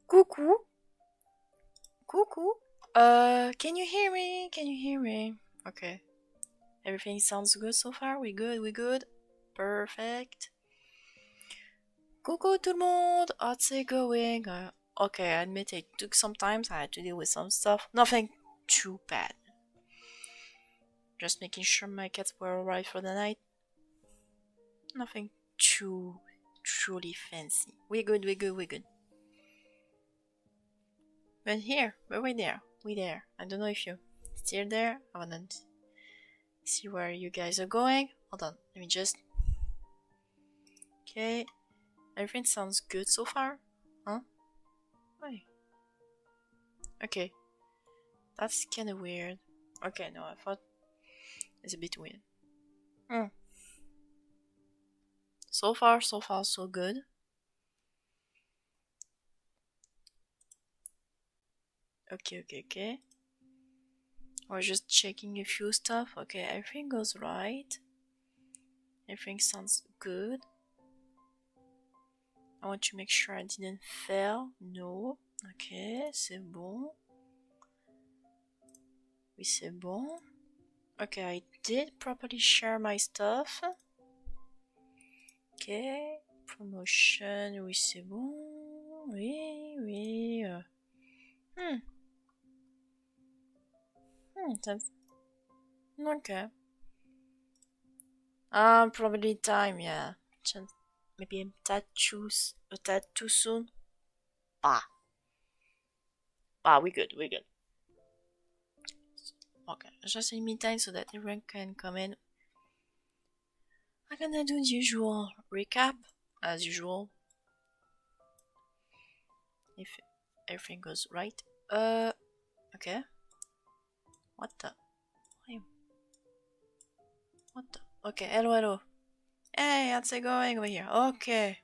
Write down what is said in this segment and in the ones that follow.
Coucou. Coucou. Can you hear me? Can you hear me? Okay. Everything sounds good so far? We good? We good? Perfect. Coucou tout le monde. How's it going? Okay, I admit it took some time. I had to deal with some stuff. Nothing too bad. Just making sure my cats were alright for the night. Nothing too truly fancy. We good, we good, we good. But here, but we there. We there. I don't know if you're still there. I wanna see where you guys are going. Hold on, let me just... Okay. Everything sounds good so far? Huh? Why? Okay. That's kinda weird. Okay, no, I thought it's a bit weird. So far, so good. Okay. We're just checking a few stuff. Okay, everything goes right. Everything sounds good. I want to make sure I didn't fail. No. Ok, c'est bon. Oui, c'est bon. Okay, I did properly share my stuff. Okay, promotion, oui, c'est bon. Oui. Okay. Probably time, yeah. Maybe a tad too soon. Bah, we good. Okay, just in meantime so that everyone can come in. I'm gonna do the usual recap, as usual. If everything goes right. Okay. What the? What the? Okay, hello. Hey, how's it going over here? Okay,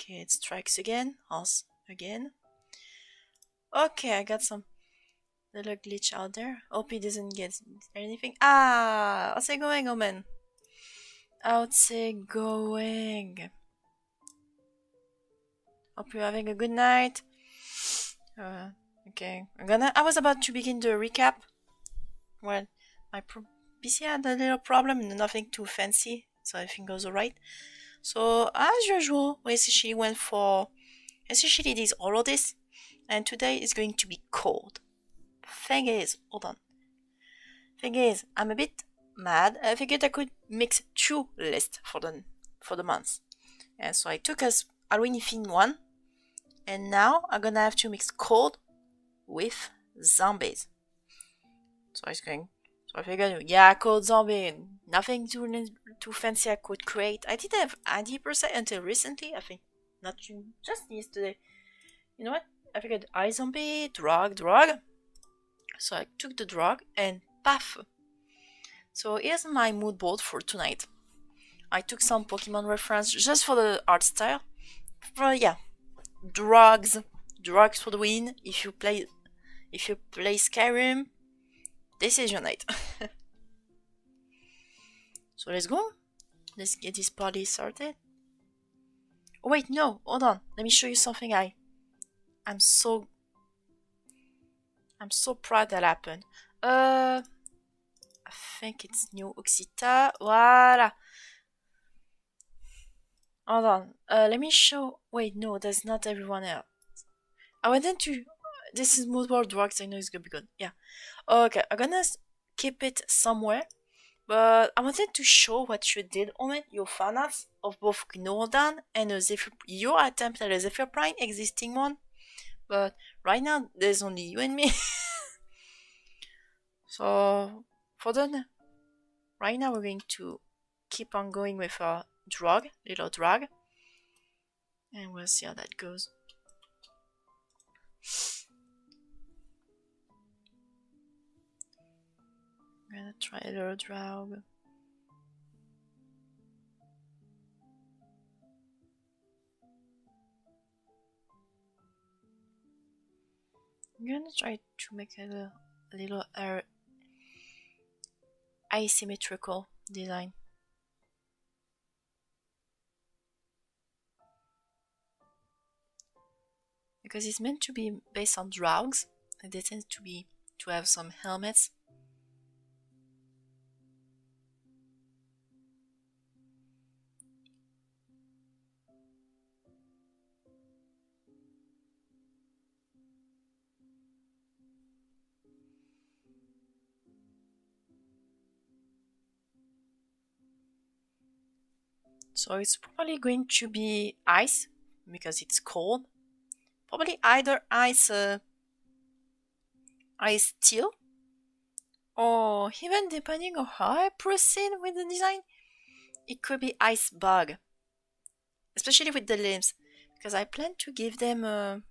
it strikes again. Us again. Okay, I got some little glitch out there. Hope he doesn't get anything. How's it going, Omen? How's it going? Hope you're having a good night. Okay, I was about to begin the recap. Well, my PC had a little problem, nothing too fancy, so everything goes alright. So, as usual, we essentially went for... Essentially did all of this, and today is going to be cold. Thing is, I'm a bit mad. I figured I could mix 2 lists for the month. And so I took a Halloween themed one, and now I'm gonna have to mix cold with zombies. So I figured, yeah, cold zombie, nothing too fancy I could create. I did have ID% until recently, I think. Not just yesterday. You know what? I figured iZombie, drug. So I took the drug and paf. So here's my mood board for tonight. I took some Pokemon reference just for the art style. But yeah, drugs for the win. If you play Skyrim, this is your night. So let's go. Let's get this party started. Oh wait, no, hold on. Let me show you something I'm so proud that happened. I think it's New Occita. Voila. Hold on. Let me show. Wait, no, that's not everyone else. I wanted to. This is Mood World Drugs. I know it's gonna be good. Yeah. Okay, I'm gonna keep it somewhere. But I wanted to show what you did on it. Your fan arts of both Gnordan and a Zephyr. Your attempt at a Zephyr Prime, existing one. But right now, there's only you and me. So, for the right now, we're going to keep on going with our little drug. And we'll see how that goes. I'm gonna try a little drug. I'm gonna try to make a little asymmetrical design. Because it's meant to be based on drugs, and they tend to have some helmets. So it's probably going to be ice, because it's cold. Probably either ice steel, or even depending on how I proceed with the design, it could be ice bug. Especially with the limbs, because I plan to give them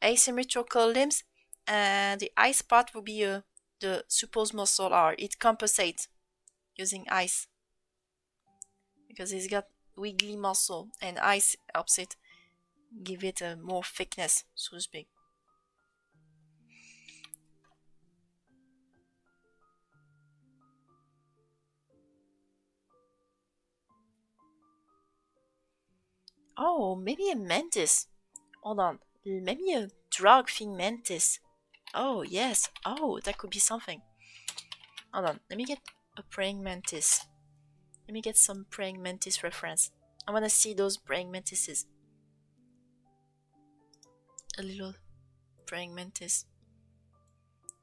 asymmetrical limbs, and the ice part will be the supposed muscle R. It compensates using ice, because it's got wiggly muscle, and ice helps it give it a more thickness, so to speak. Oh, maybe a mantis. Hold on, maybe a drug thing mantis. Oh yes, oh, that could be something. Hold on, let me get a praying mantis. Let me get some praying mantis reference. I wanna see those praying mantises. A little praying mantis.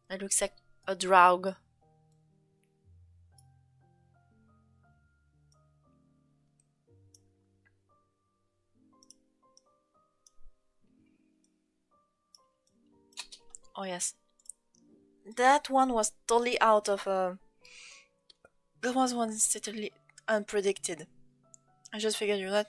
That looks like a draug. Oh yes. That one was totally out of that was one totally unpredicted. I just figured you that.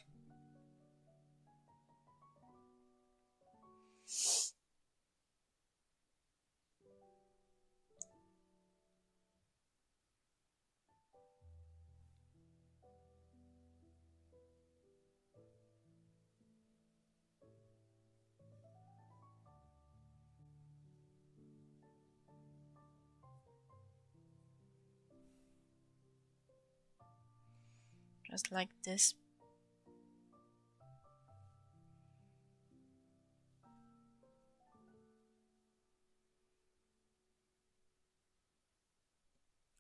Just like this.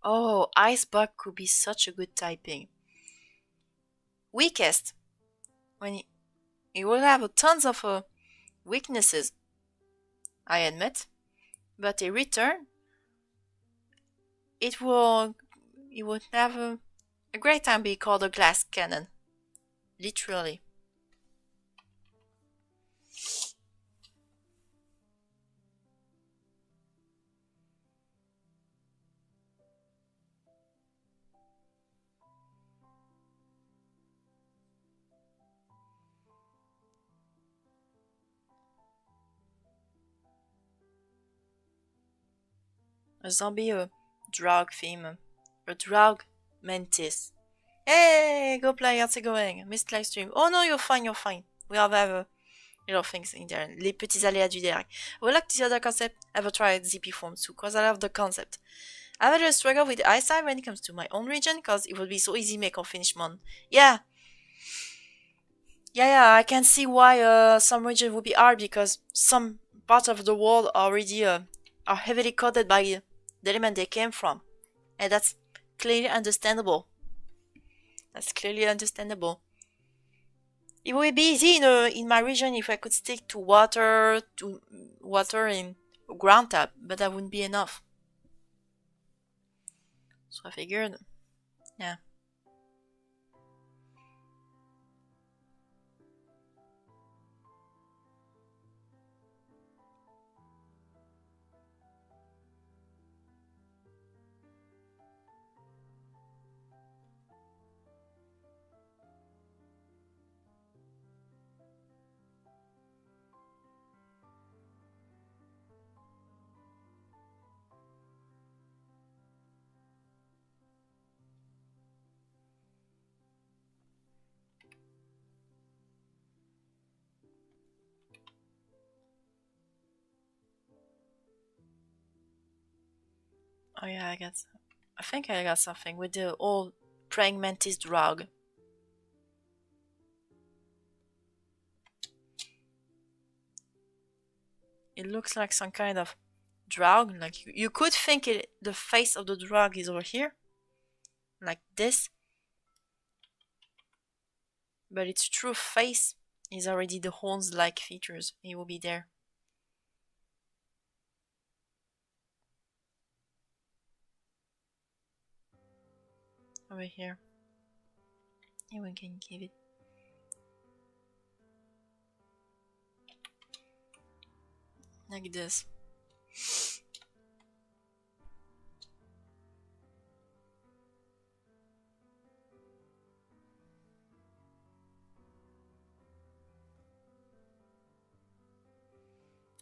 Oh, Icebug could be such a good typing. Weakest. When he will have tons of weaknesses, I admit. But in return, it would have a great time being called a glass cannon. Literally. A zombie drug theme. A drug mantis. Hey, go play, how's it going? Missed live stream. Oh no, you're fine, you're fine. We have little things in there. Les petits aléas du direct. I would like to see other concept. Ever tried ZP form too, cause I love the concept. I have a little struggle with the eyesight when it comes to my own region, cause it would be so easy make or finish mon. Yeah. Yeah, I can see why some region would be hard, because some parts of the world are already are heavily coded by the element they came from. And that's clearly understandable. That's clearly understandable. It would be easy in my region if I could stick to water in ground tap, but that wouldn't be enough. So I figured, yeah. Oh yeah, I think I got something with the old praying mantis drug. It looks like some kind of drug. Like you could think the face of the drug is over here, like this, but its true face is already the horns-like features. It will be there. Over here. And we can give it like this.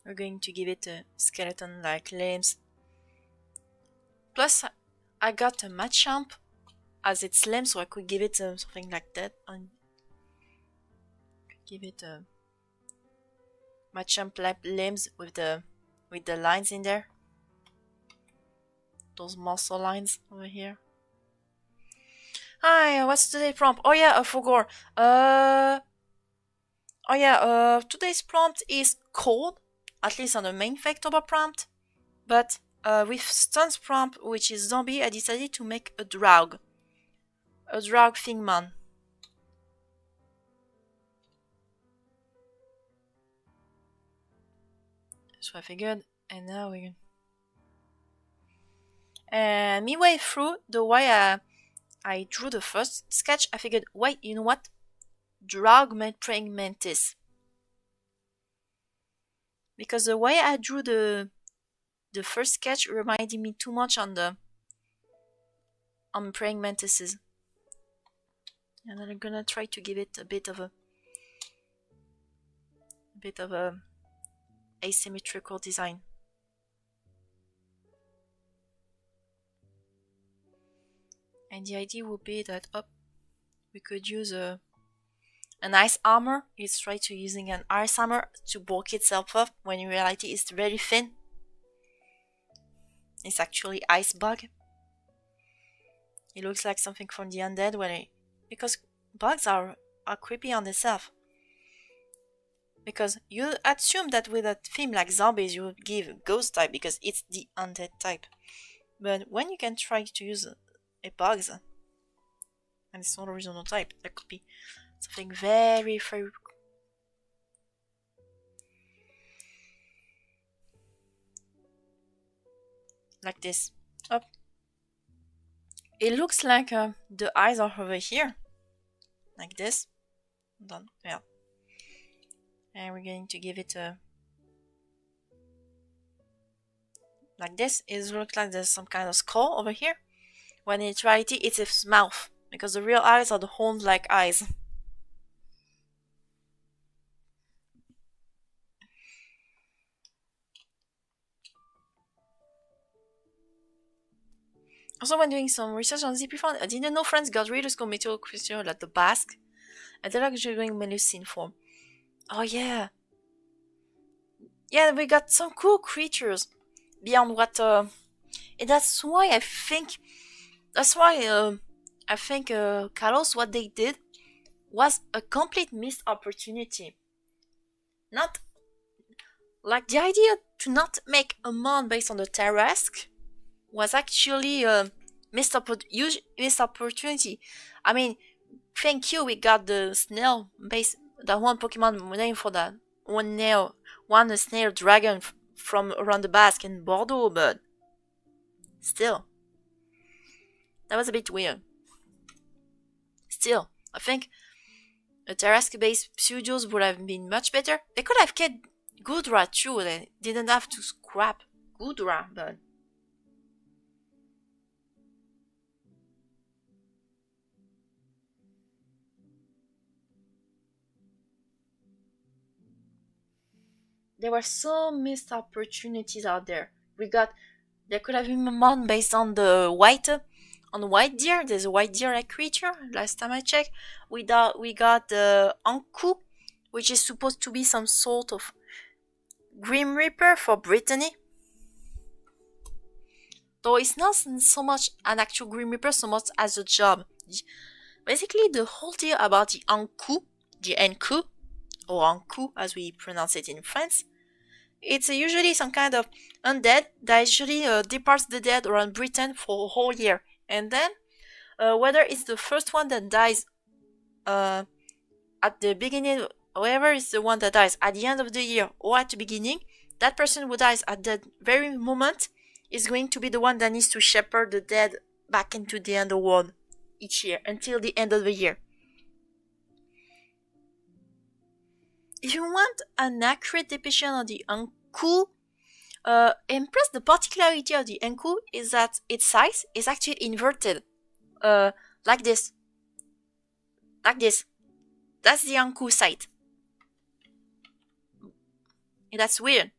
We're going to give it a skeleton-like limbs. Plus, I got a Machamp as its limb, so I could give it something like that. And give it a Machamp limbs with the lines in there. Those muscle lines over here. Hi, what's today's prompt? Oh yeah, I forgot. Today's prompt is cold, at least on the main Faketober prompt. But with Stun's prompt, which is zombie, I decided to make a drag. A drag thingman. So I figured, and now we can. And midway through the way I drew the first sketch, I figured, wait, you know what? Drag praying mantis. Because the way I drew the first sketch reminded me too much on praying mantises. And then I'm gonna try to give it a bit of a asymmetrical design. And the idea would be that we could use an ice armor. It's try to using an ice armor to bulk itself up when in reality it's very thin. It's actually ice bug. It looks like something from the undead because bugs are creepy on themselves. Because you assume that with a theme like zombies you would give ghost type because it's the undead type. But when you can try to use a bugs and it's not original type, that could be something very, very like this. Up. It looks like the eyes are over here, like this. Done. Yeah. And we're going to give it a like this. It looks like there's some kind of skull over here, when in reality it's its mouth, because the real eyes are the horn-like eyes. Also, when doing some research on ZP, I didn't know France got rid of meteor creature like the Basque, and they're actually going Melusine form. Oh yeah. Yeah, we got some cool creatures beyond what and that's why I think Kalos, what they did was a complete missed opportunity. Not like the idea to not make a mon based on the Tarrasque was actually a missed opportunity. I mean, thank you, we got the snail based that one Pokemon name for that one snail dragon from around the Basque in Bordeaux, but still, that was a bit weird. Still, I think a Tarrasque-based pseudos would have been much better. They could have kept Goodra too. They didn't have to scrap Goodra, but there were so missed opportunities out there. There could have been one based on the white deer. There's a white deer like creature. Last time I checked, we got the Anku, which is supposed to be some sort of Grim Reaper for Brittany. Though it's not so much an actual Grim Reaper so much as a job. Basically, the whole deal about the Anku, or Anku as we pronounce it in France, it's usually some kind of undead that usually departs the dead around Britain for a whole year. And then, whether it's the first one that dies at the beginning, whoever is the one that dies at the end of the year or at the beginning, that person who dies at that very moment is going to be the one that needs to shepherd the dead back into the underworld each year until the end of the year. If you want an accurate depiction of the Anku, and plus the particularity of the Anku is that its size is actually inverted. Like this. Like this. That's the Anku site. And that's weird.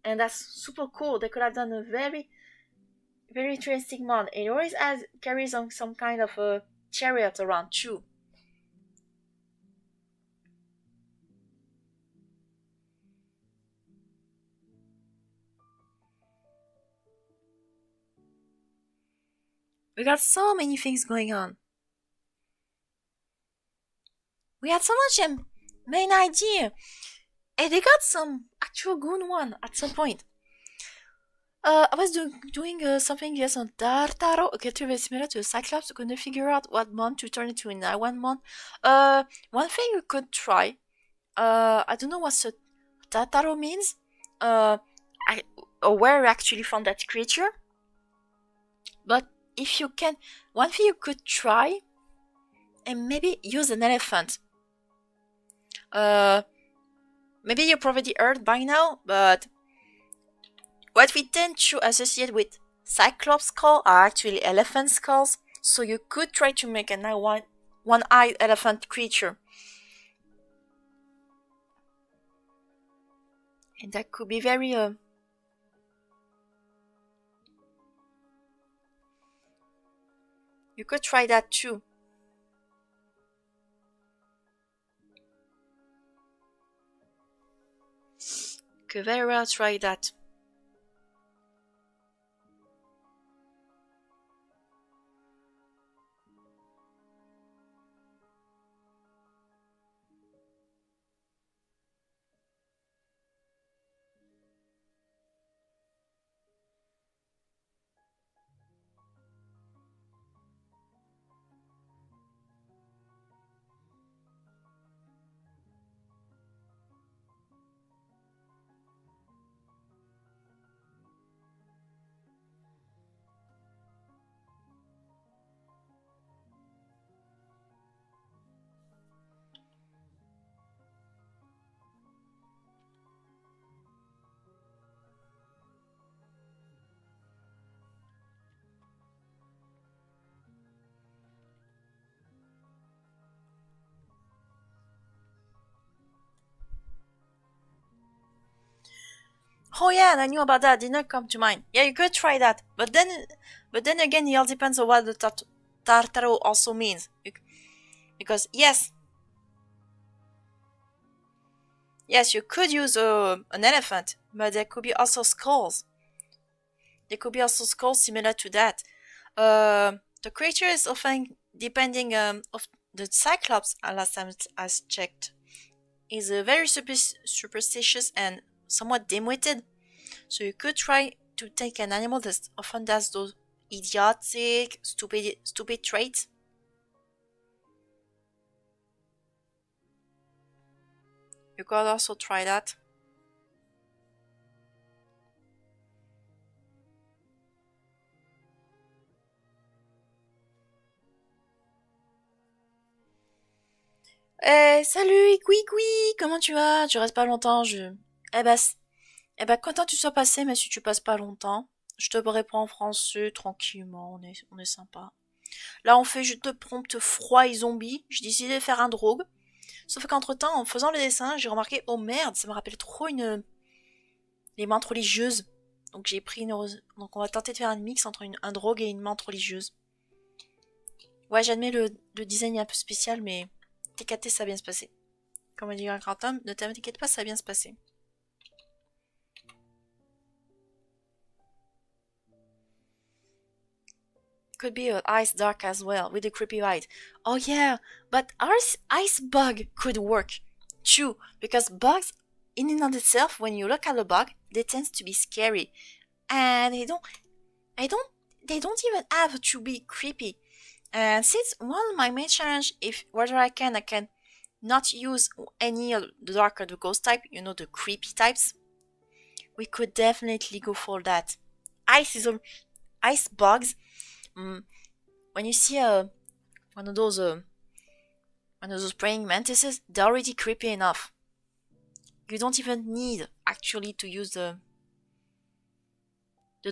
And that's super cool. They could have done a very, very interesting mod. It always carries on some kind of a chariot around too. We got so many things going on. We had so much main idea. And they got some actual good one at some point. I was doing something yes on Tartaro. Okay, to similar to Cyclops. Couldn't figure out what mon to turn into in one mon. One thing you could try. I don't know what Tartaro means. Or where you actually found that creature. But if you can, one thing you could try, and maybe use an elephant. Maybe you probably heard by now, but what we tend to associate with Cyclops skull are actually elephant skulls, so you could try to make a one-eyed elephant creature. And that could be very you could try that too. Could very well try that. Oh yeah, and I knew about that. Did not come to mind. Yeah, you could try that, but then again, it all depends on what the Tartaro also means. Because yes, you could use an elephant, but there could be also skulls. There could be also skulls similar to that. The creature is often depending of the Cyclops. Last time I checked, is very superstitious and somewhat dim-witted. So you could try to take an animal that often does those idiotic, stupid traits. You could also try that. Salut, Igui, comment tu vas? Tu restes pas longtemps, Eh ben, content que tu sois passé, mais si tu passes pas longtemps, je te réponds en français, tranquillement, on est sympa. Là, on fait juste de prompt froid et zombie. J'ai décidé de faire un drogue. Sauf qu'entre temps, en faisant le dessin, j'ai remarqué, oh merde, ça me rappelle trop les mantes religieuses. Donc j'ai pris donc on va tenter de faire un mix entre un drogue et une menthe religieuse. Ouais, j'admets le design est un peu spécial, mais TKT, ça va bien se passer. Comme dit un grand homme, ne t'inquiète pas, ça va bien se passer. Could be an ice dark as well, with a creepy light. Oh yeah, but our ice bug could work too, because bugs, in and of itself, when you look at a bug, they tend to be scary, and they don't even have to be creepy. And since one of my main challenge, if whether I can not use any of the dark or the ghost type, you know, the creepy types, we could definitely go for that. Ice bugs. When you see one of those praying mantises, they're already creepy enough. You don't even need actually to use the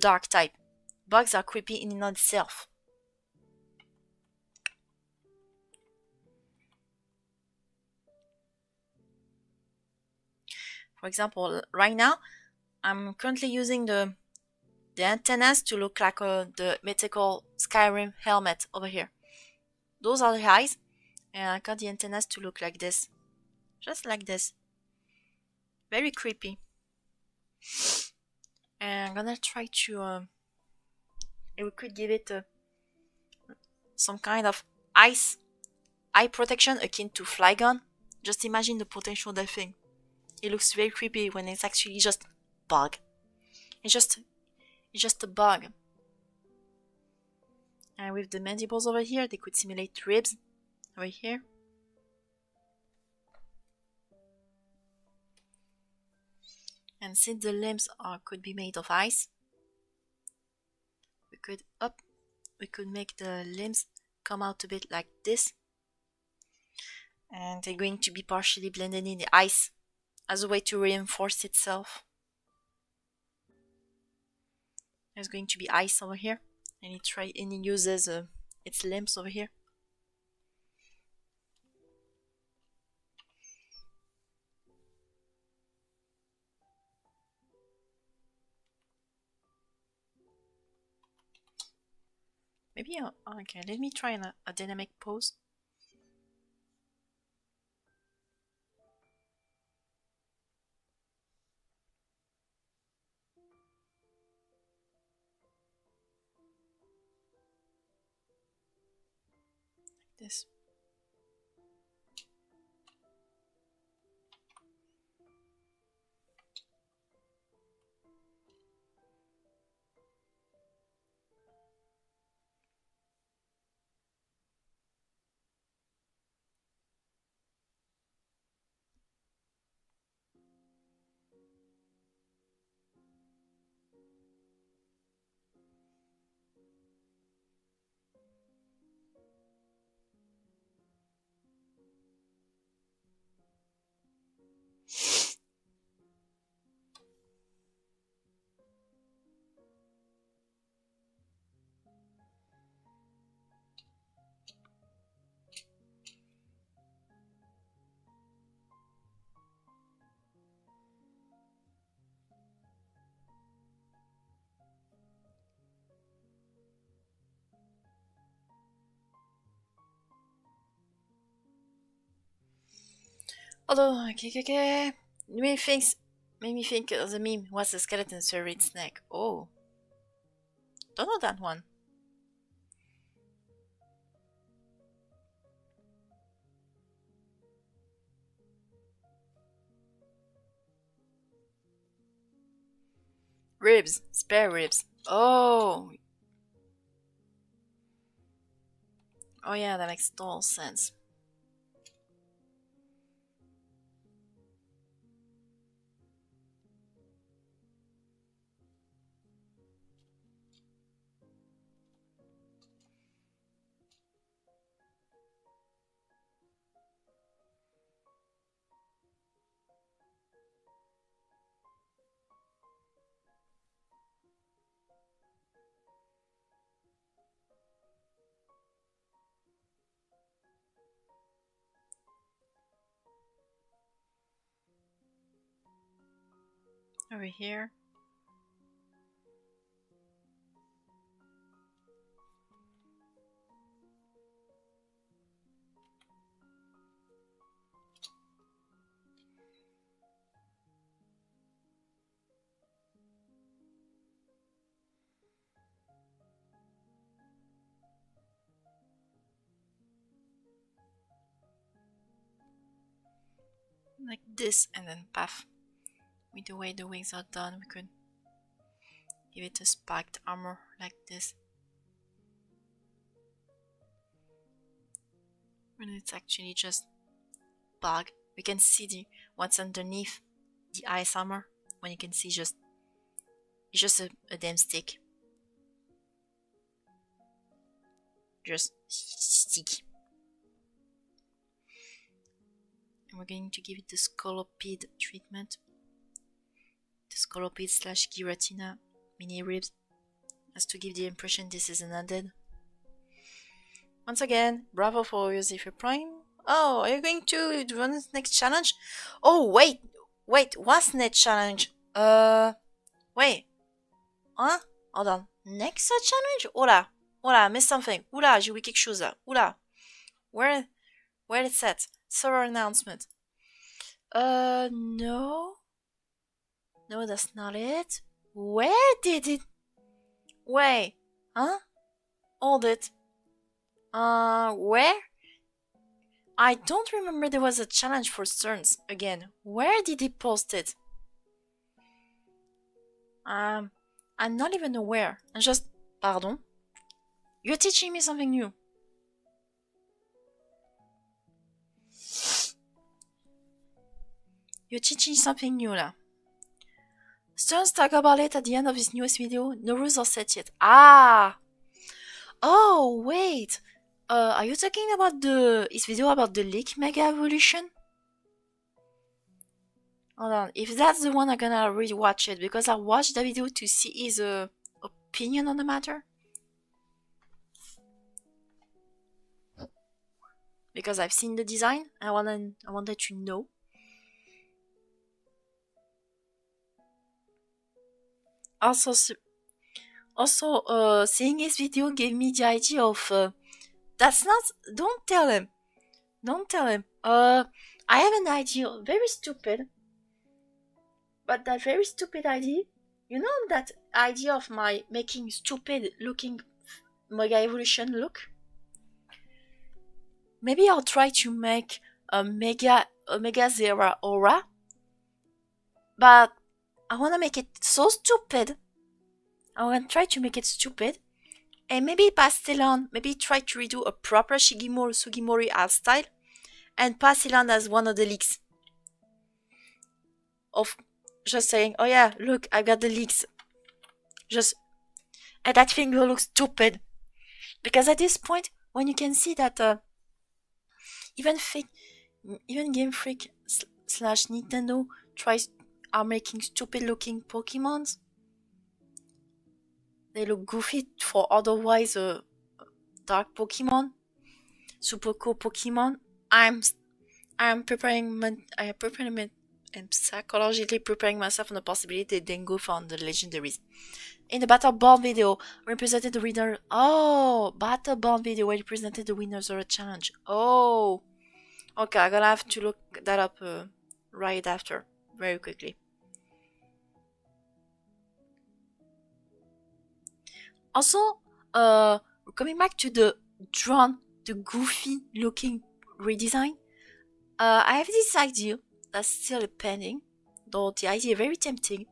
dark type. Bugs are creepy in and of itself. For example, right now, I'm currently using the antennas to look like the mythical Skyrim helmet over here. Those are the eyes, and I got the antennas to look like this. Just like this. Very creepy. And I'm gonna try to... we could give it some kind of eye protection akin to Flygon. Just imagine the potential of that thing. It looks very creepy when it's actually just bug. It's just a bug. And with the mandibles over here, they could simulate ribs over here. And since the limbs could be made of ice, we could make the limbs come out a bit like this. And they're going to be partially blended in the ice as a way to reinforce itself. There's going to be ice over here, and it uses its limbs over here. Maybe okay. Let me try a dynamic pose. Like this. Although, okay. Made me think the meme was the skeleton serving its neck. Oh. Don't know that one. Ribs. Spare ribs. Oh. Oh yeah, that makes total sense. over here. Like this, and then path. With the way the wings are done, we could give it a spiked armor like this. When it's actually just bug, we can see what's underneath the ice armor. When you can see it's just a damn stick. Just sticky. And we're going to give it the scalloped treatment. The scalloped / giratina mini ribs, as to give the impression this is an undead. Once again, bravo for Yosefer Prime. Oh, are you going to run this next challenge? Oh, wait, what's next challenge? Wait. Huh? Hold on. Next challenge? Oula, I missed something. Oula, j'ai oublié quelque chose là. Oula. Where it's at? Server announcement. No. No, that's not it. Where did it? Wait. Huh? Hold it. Where? I don't remember there was a challenge for Stearns again. Where did he post it? I'm not even aware. I'm just... Pardon? You're teaching me something new. You're teaching something new là. Stearns talk about it at the end of his newest video. No rules are set yet. Ah! Oh, wait! Are you talking about his video about the Leak Mega Evolution? Hold on, if that's the one, I'm gonna rewatch it, because I watched the video to see his opinion on the matter. Because I've seen the design, I wanted to know. Also, seeing his video gave me the idea of that's not. Don't tell him. I have an idea, very stupid, but that very stupid idea. You know that idea of my making stupid looking Mega Evolution look? Maybe I'll try to make a Mega Zera aura, but I want to make it so stupid. I want to try to make it stupid, and maybe pass it on. Maybe try to redo a proper Sugimori art style, and pass it on as one of the leaks. Of just saying, oh yeah, look, I got the leaks. And that thing will look stupid, because at this point, when you can see that even Game Freak / Nintendo are making stupid looking Pokemons. They look goofy for otherwise dark Pokemon, super cool Pokemon. I'm preparing and psychologically preparing myself on the possibility they then go for the legendaries. In the Battle Ball video, we presented the winner. Oh, Battle Ball video where you presented the winners of a challenge. Oh, okay, I'm gonna have to look that up right after, very quickly. Also, coming back to the goofy looking redesign, I have this idea that's still pending, though the idea is very tempting,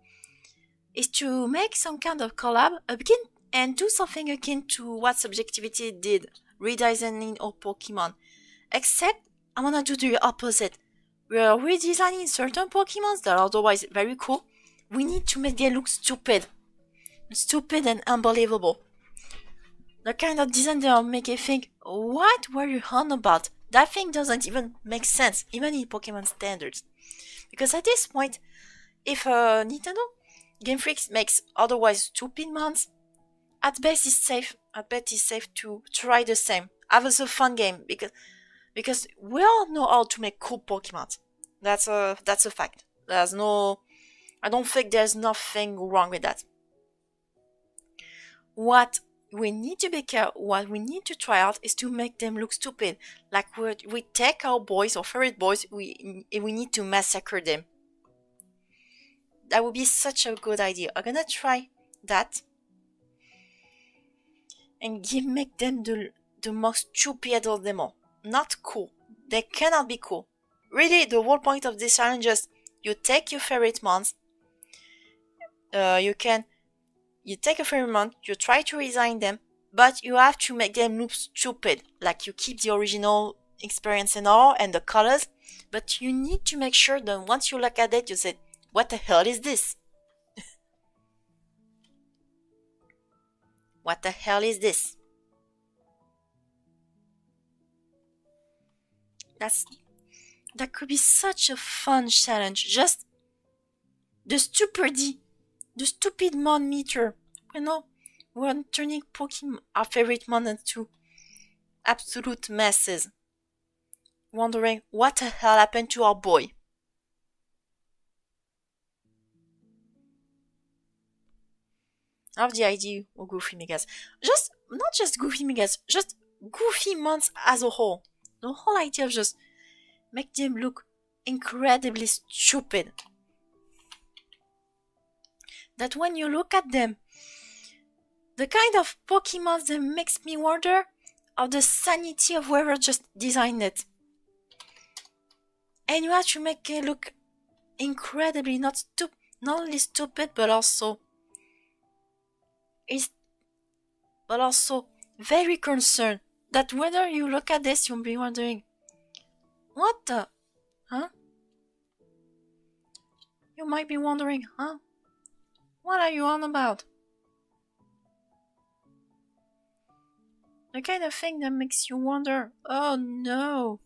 is to make some kind of collab again and do something akin to what Subjectivity did, redesigning our Pokemon. Except, I wanna do the opposite. We are redesigning certain Pokemons that are otherwise very cool. We need to make them look stupid and unbelievable. The kind of design that will make you think, what were you on about? That thing doesn't even make sense, even in Pokemon standards. Because at this point, if Nintendo Game Freak makes otherwise stupid mons, at best it's safe. At best it's safe to try the same. Have a fun game, because we all know how to make cool Pokemon. That's a fact. There's no I don't think there's nothing wrong with that. What we need to try out is to make them look stupid. Like we take our boys, our favorite boys, we need to massacre them. That would be such a good idea. I'm gonna try that and make them the most stupid of them all. Not cool. They cannot be cool. Really, the whole point of this challenge is you take your favorite months. You take a favorite month, you try to redesign them, but you have to make them look stupid. Like you keep the original experience and all and the colors, but you need to make sure that once you look at it, you say, what the hell is this? What the hell is this? That could be such a fun challenge. Just the stupid mon meter. You know, we're turning Pokemon, our favorite mon, into absolute messes. Wondering what the hell happened to our boy. I love the idea of Goofy Megas. Not just Goofy Megas, just Goofy Mons as a whole. The whole idea of just make them look incredibly stupid. That when you look at them, the kind of Pokemon that makes me wonder of the sanity of whoever just designed it. And you have to make it look incredibly not only stupid, but also very concerned. That whether you look at this, you'll be wondering, what the? Huh? You might be wondering, huh? What are you on about? The kind of thing that makes you wonder, oh no.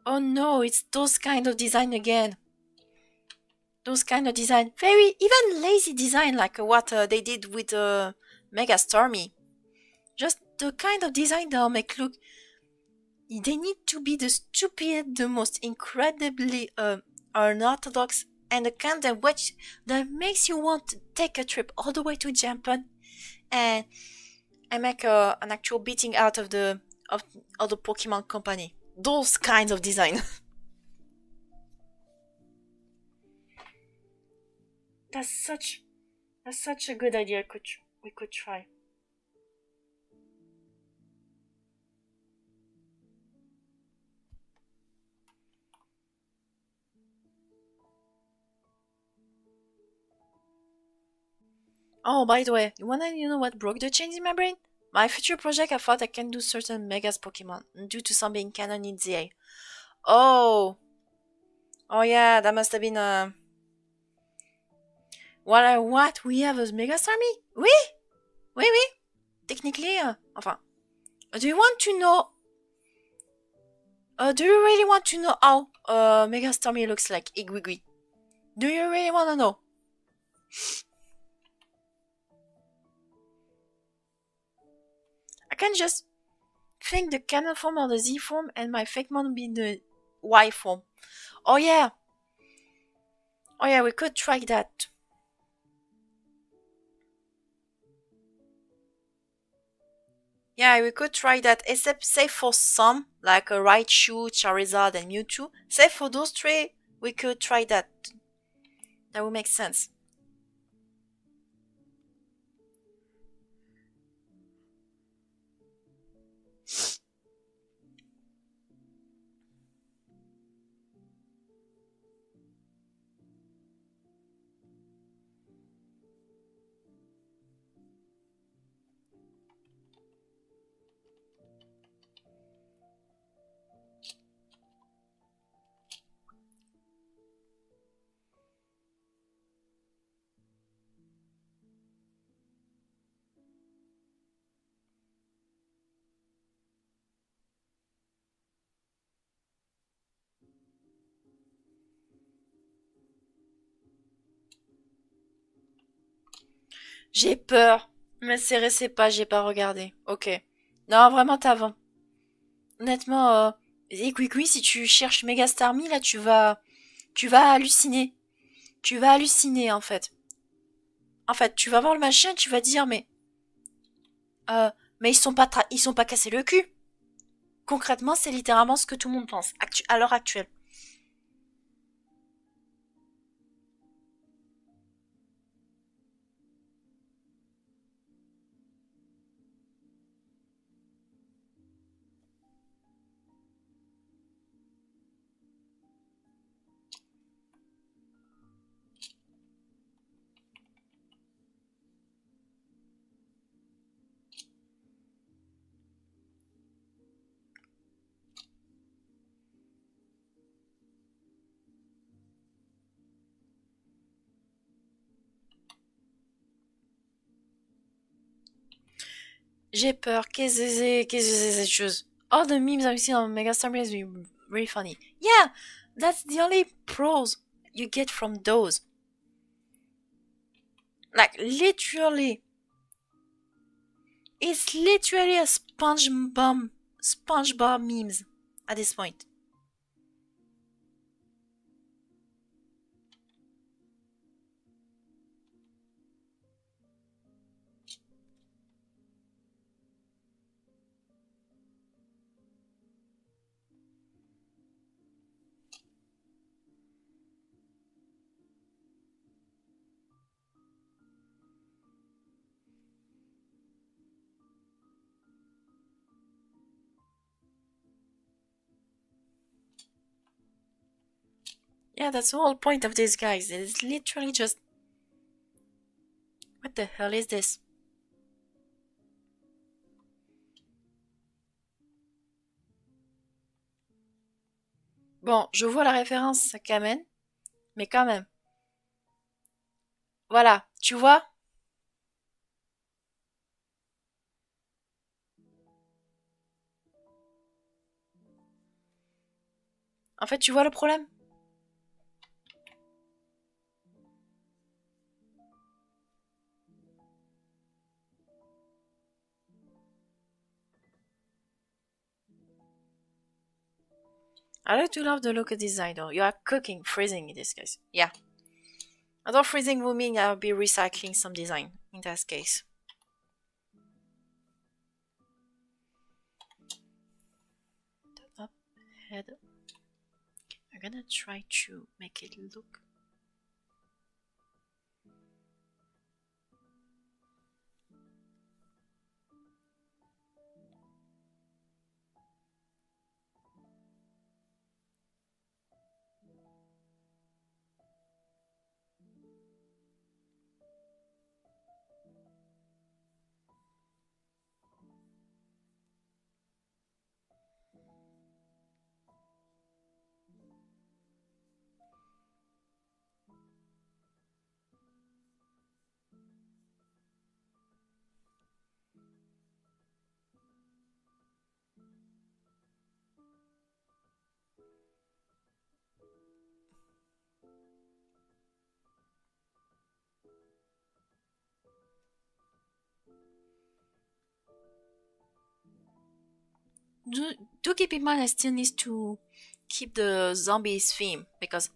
Oh no, it's those kind of design again. Those kind of design, very, even lazy design like what they did with Mega Stormy. Just the kind of design they'll make look, they need to be the stupid, the most incredibly unorthodox, and the kind that makes you want to take a trip all the way to Japan and make an actual beating out of the Pokemon company. Those kinds of design. That's such a good idea. We could try. Oh, by the way, you wanna know what broke the chains in my brain? My future project, I thought I can do certain Megas Pokemon due to some being canon in ZA. Oh yeah, that must have been What? We have a Mega Army? Oui? Technically, enfin. Do you want to know? Do you really want to know how Mega Stormy looks like? Igwigwi. Do you really want to know? I can just think the canon form or the Z form and my fake mon be the Y form. Oh yeah, we could try that. Yeah, we could try that, except say for some, like a Raichu, Charizard, and Mewtwo. Say for those three, we could try that. That would make sense. J'ai peur. Mais c'est pas, j'ai pas regardé. Ok. Non, vraiment, t'as. Honnêtement, oui, si tu cherches Megastar Me, là, tu vas Tu vas halluciner. Tu vas halluciner, en fait. En fait, tu vas voir le machin, tu vas dire, mais ils sont pas cassés le cul. Concrètement, c'est littéralement ce que tout le monde pense, à l'heure actuelle. J'ai peur. Qu'est-ce que c'est cette chose? All the memes I've seen on Megastar is really funny. Yeah, that's the only pros you get from those. Like, literally. It's literally a SpongeBob memes at this point. Yeah, that's the whole point of these guys. It's literally just... What the hell is this? Bon, je vois la référence Kamen, mais quand même. Voilà, tu vois? En fait, tu vois le problème? I like to love the look of design though. You are cooking, freezing in this case. Yeah. Although freezing will mean I'll be recycling some design in that case. Up, head. Okay, I'm gonna try to make it look. Do keep in mind I still need to keep the zombies theme because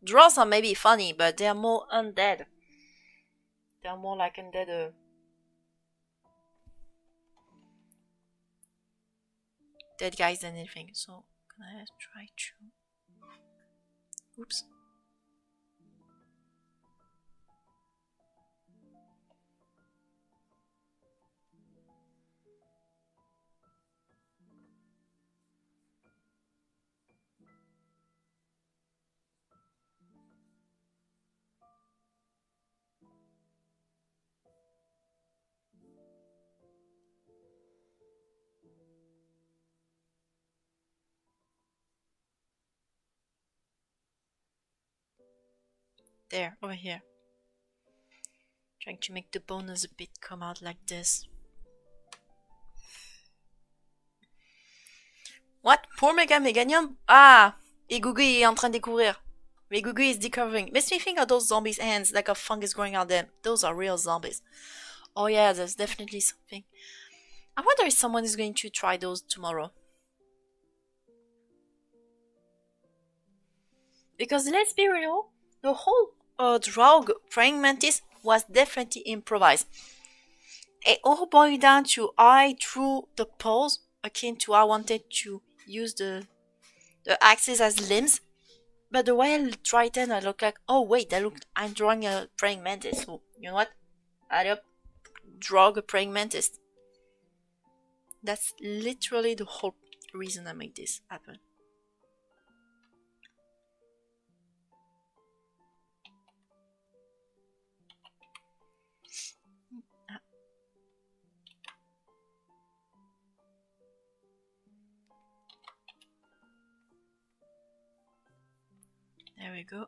draws are maybe funny, but they're more undead. They're more like undead. Dead guys than anything. So can I try to? Oops. There, over here. Trying to make the bonus a bit come out like this. What? Poor Mega Meganium? Ah! Et Gugu est en train de découvrir. Mais Gugu is discovering. Makes me think of those zombies' hands, like a fungus growing out them. Those are real zombies. Oh yeah, there's definitely something. I wonder if someone is going to try those tomorrow. Because let's be real, the whole drug praying mantis was definitely improvised. It all boiled down to I drew the poles akin to I wanted to use the axes as limbs, but the way I tried it, I looked like, oh wait, I'm drawing a praying mantis. So you know what? I up, draw a praying mantis. That's literally the whole reason I made this happen. There we go.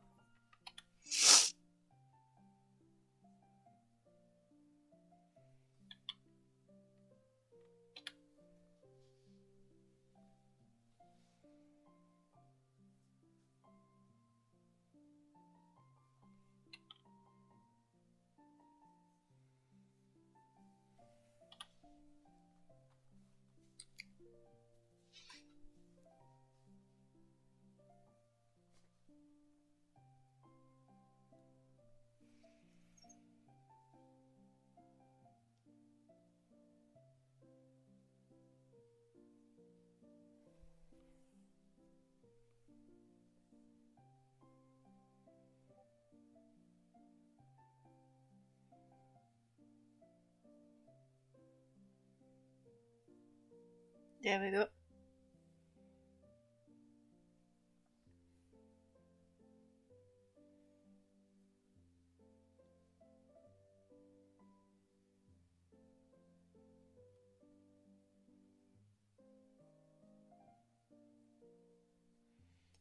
There we go.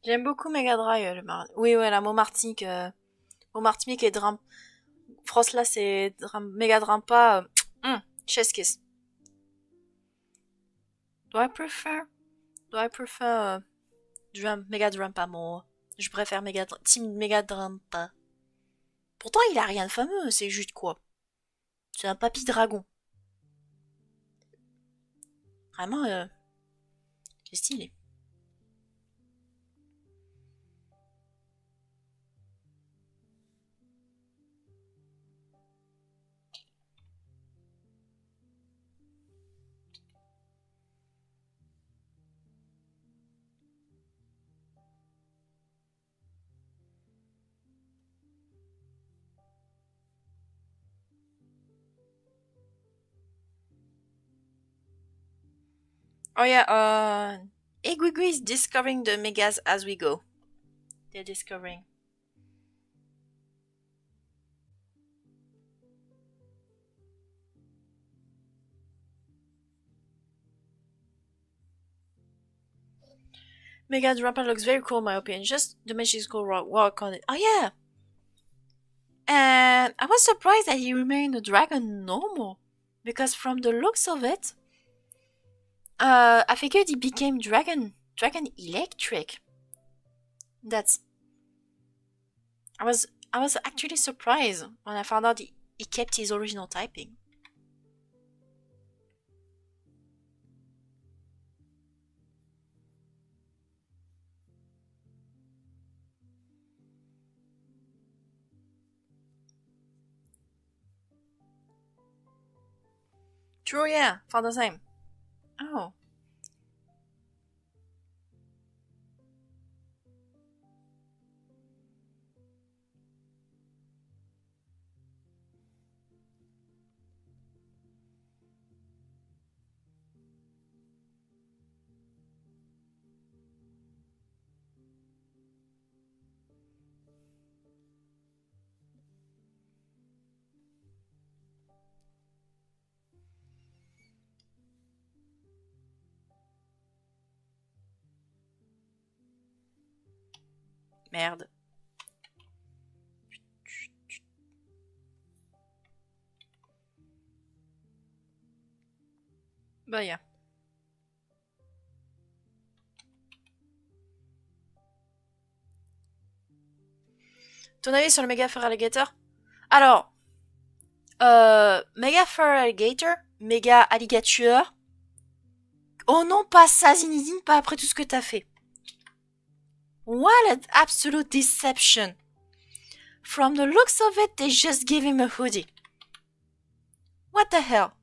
J'aime beaucoup Mega Drive, oui, ouais, la Mont-Martinique et Dram. Frostla, c'est Mega Drampa. Chess Kiss. Do I prefer Mega Drampa more? Je préfère Team Mega Drampa. Pourtant, il a rien de fameux, c'est juste quoi? C'est un papy dragon. Vraiment, c'est stylé. Oh yeah, Igwigwi is discovering the megas as we go. They're discovering. Mega Drampa looks very cool in my opinion. Just the magical work on it. Oh yeah! And I was surprised that he remained a dragon normal. Because from the looks of it, I figured he became dragon electric. That's I was actually surprised when I found out he kept his original typing. True, yeah, found the same. Oh. Merde. Bah, yeah. Ton avis sur le Mega Fur Alligator? Alors, Mega Fur Alligator, Mega Alligator. Oh non, pas ça, Zinedine, pas après tout ce que t'as fait. What an absolute deception. From the looks of it, they just gave him a hoodie. What the hell?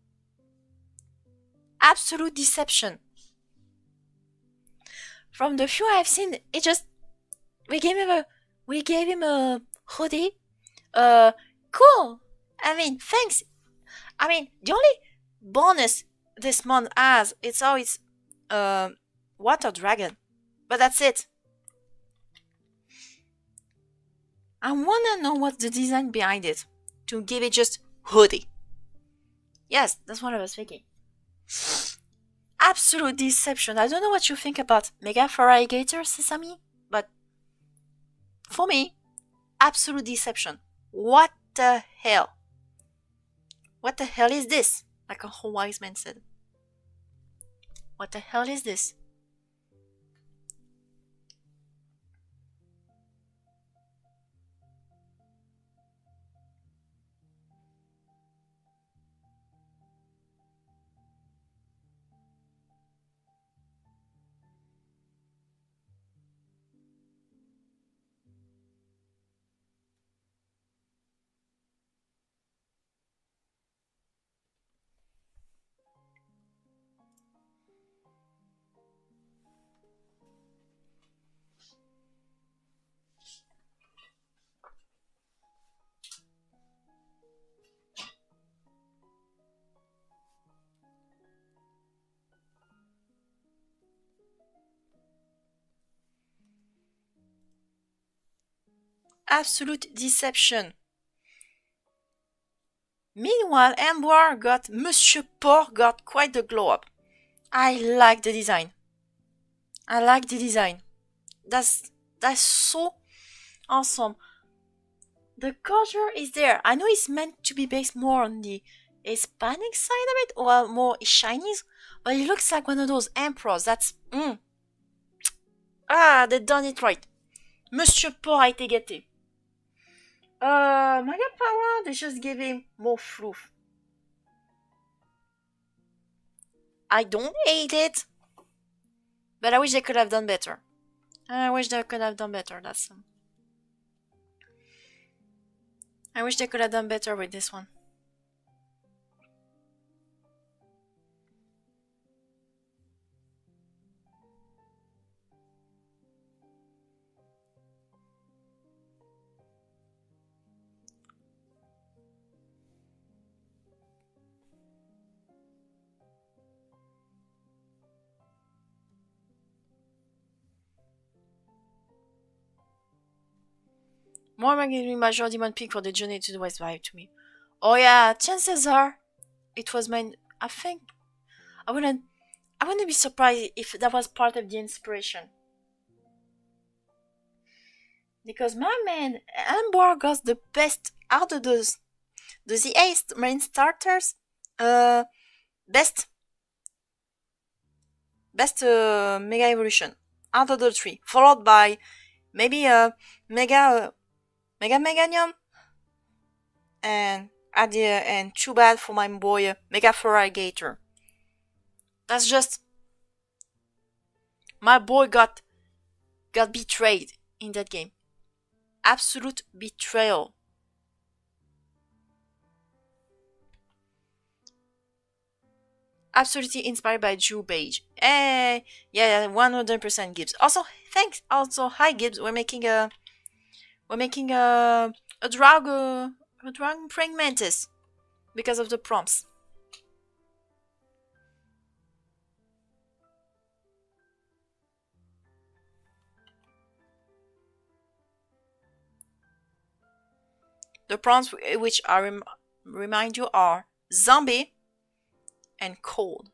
Absolute deception. From the few I've seen, it just we gave him a hoodie. Cool. I mean, thanks. I mean, the only bonus this month has it's always water dragon, but that's it. I wanna know what's the design behind it to give it just hoodie. Yes, that's what I was thinking. Absolute deception. I don't know what you think about Mega Variegator Sesame, but for me, absolute deception. What the hell? What the hell is this? Like a whole wise man said. What the hell is this? Absolute deception. Meanwhile, Amber got Monsieur Porc got quite the glow up. I like the design. I like the design. That's so awesome. The culture is there. I know it's meant to be based more on the Hispanic side of it, or more Chinese, but it looks like one of those emperors. That's they done it right. Monsieur Porc a été gâté. Mega Power, they just give him more fluff. I don't hate it, but I wish they could have done better. I wish they could have done better. I wish they could have done better with this one. More gives me Major Demon Peak for the journey to the west vibe to me. Oh yeah, chances are it was mine. I think I wouldn't be surprised if that was part of the inspiration. Because my man Amber got the best out of the 8 main starters. Best Mega Evolution out of the 3, followed by maybe Mega Meganium, and at the end, too bad for my boy Mega Variegator. That's just my boy got betrayed in that game. Absolute betrayal. Absolutely inspired by Drew Page. Yeah, 100% Gibbs. Also, thanks. Also, hi Gibbs. We're making a dragon praying mantis because of the prompts. The prompts which I remind you are zombie and cold.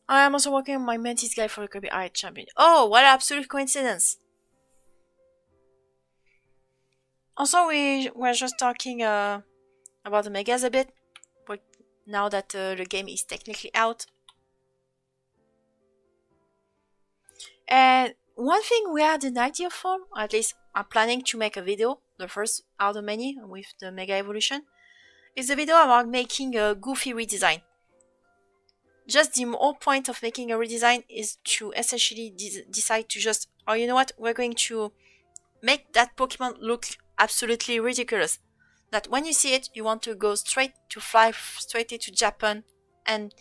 I am also working on my Mantis guide for the Kirby Eye Champion. Oh, what an absolute coincidence! Also, we were just talking about the Megas a bit, but now that the game is technically out. And one thing we had an idea for, at least I'm planning to make a video, the first out of many with the Mega Evolution, is a video about making a goofy redesign. Just the whole point of making a redesign is to essentially decide to just, oh, you know what, we're going to make that Pokemon look absolutely ridiculous. That when you see it, you want to go fly straight into Japan and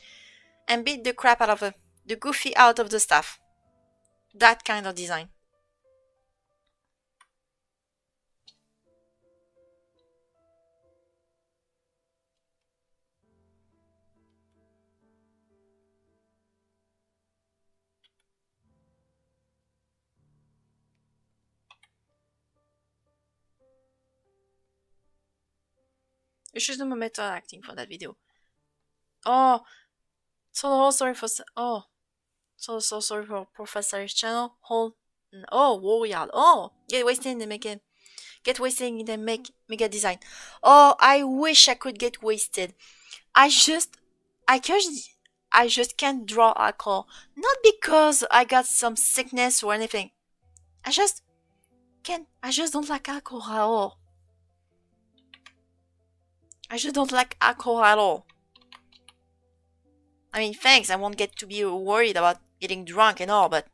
beat the crap out of the goofy out of the stuff. That kind of design. You should do my method acting for that video. Oh, so sorry for so sorry for Professor's channel. Warrior. Oh, get wasted in the mega design. Oh, I wish I could get wasted. I just can't draw alcohol. Not because I got some sickness or anything. I just don't like alcohol at all. I just don't like alcohol at all. I mean, thanks, I won't get to be worried about getting drunk and all, but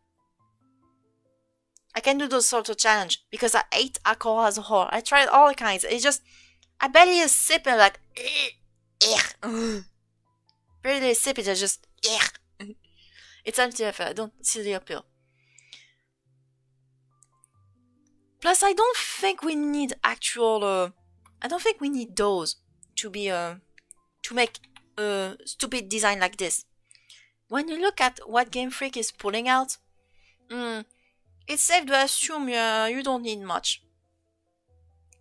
I can do those sorts of challenge because I hate alcohol as a whole. I tried all kinds. It's just, I barely a sip and like, barely a sip, it's just, it's anti-effort. I don't see the appeal. Plus, I don't think we need actual, I don't think we need those to be, to make a stupid design like this. When you look at what Game Freak is pulling out, it's safe to assume you don't need much.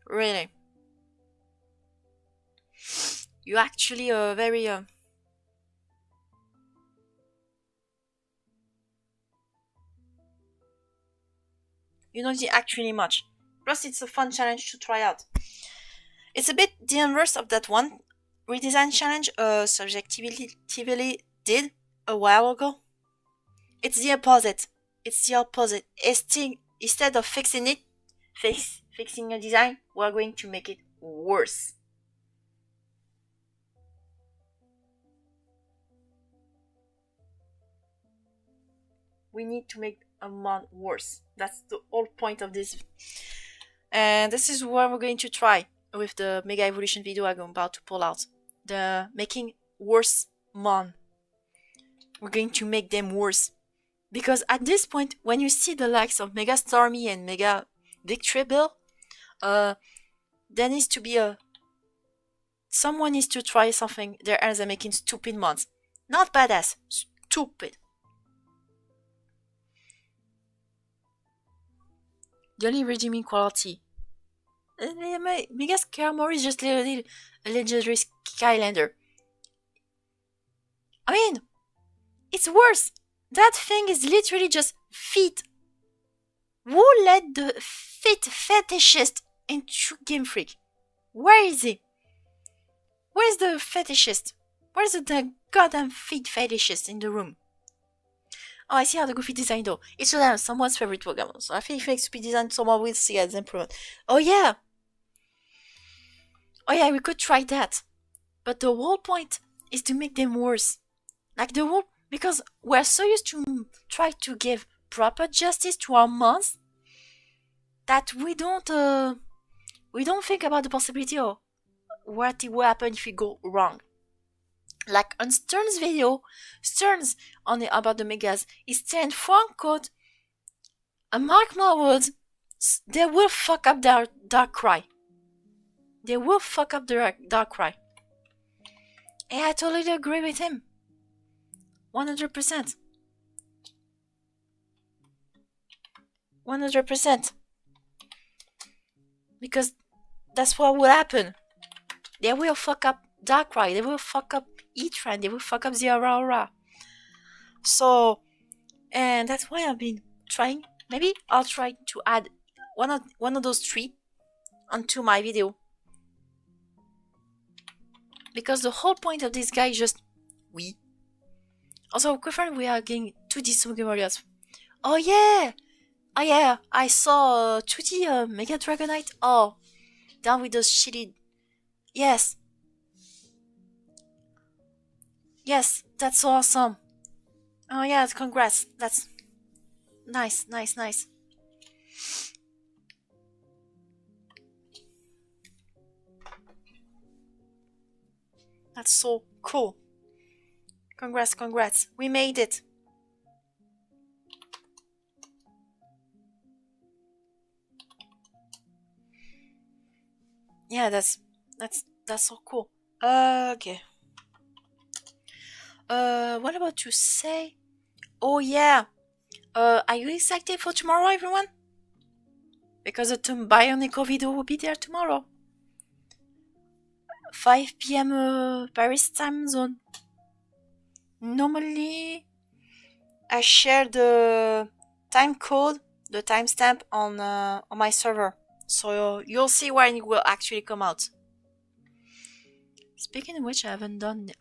Really. You actually very... You don't need actually much. Plus, it's a fun challenge to try out. It's a bit the inverse of that one redesign challenge subjectively did a while ago. It's the opposite. Instead of fixing a design, we're going to make it worse. We need to make a mon worse. That's the whole point of this. And this is what we're going to try with the Mega Evolution video I'm about to pull out. The making worse mon. We're going to make them worse. Because at this point, when you see the likes of Mega Stormy and Mega Victory Bill, there needs to be someone needs to try something there as they're making stupid mons. Not badass, stupid. The only redeeming quality. Mega Skarmory is just a legendary Skylander. I mean, it's worse. That thing is literally just feet. Who let the feet fetishist into Game Freak? Where is he? Where's the fetishist? Where's the goddamn feet fetishist in the room? Oh, I see how the goofy design though. It's someone's favorite Pokemon, so I think if it makes stupid design, someone will see as improvement. Oh yeah, we could try that. But the whole point is to make them worse. Because we're so used to try to give proper justice to our mons that we don't think about the possibility of what will happen if we go wrong. Like on Stern's video, about the Megas, is saying, quote, mark my words, they will fuck up their Darkrai. They will fuck up their Darkrai. And I totally agree with him. 100%. 100%. Because that's what will happen. They will fuck up Darkrai. They will fuck up Heatran. They will fuck up the Aurora. So, and that's why I've been trying. Maybe I'll try to add one of those three onto my video. Because the whole point of this guy is just Also, girlfriend, we are getting 2D Sugimorias. Oh yeah! I saw 2D Mega Dragonite. Oh, down with those shitty. Yes. Yes, that's awesome. Oh yeah, congrats. That's nice, nice, nice. That's so cool. Congrats, congrats. We made it. Yeah, that's so cool. Okay. What about to say? Oh yeah. Are you excited for tomorrow, everyone? Because the Bionicle video will be there tomorrow. 5 p.m. Paris time zone. Normally, I share the time code, the timestamp on my server, so you'll see when it will actually come out. Speaking of which, I haven't done an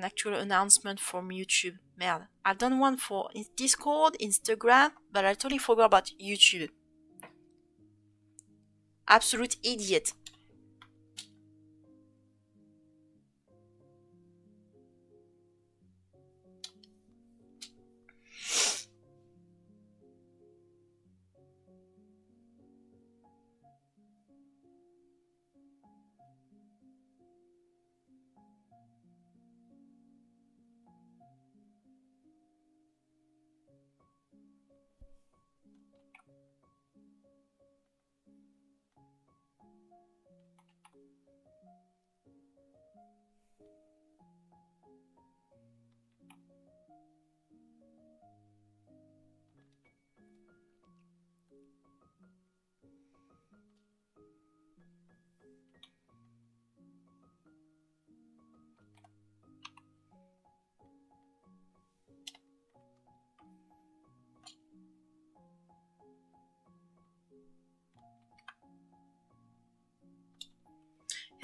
actual announcement from YouTube. Merde. I've done one for Discord, Instagram, but I totally forgot about YouTube. Absolute idiot.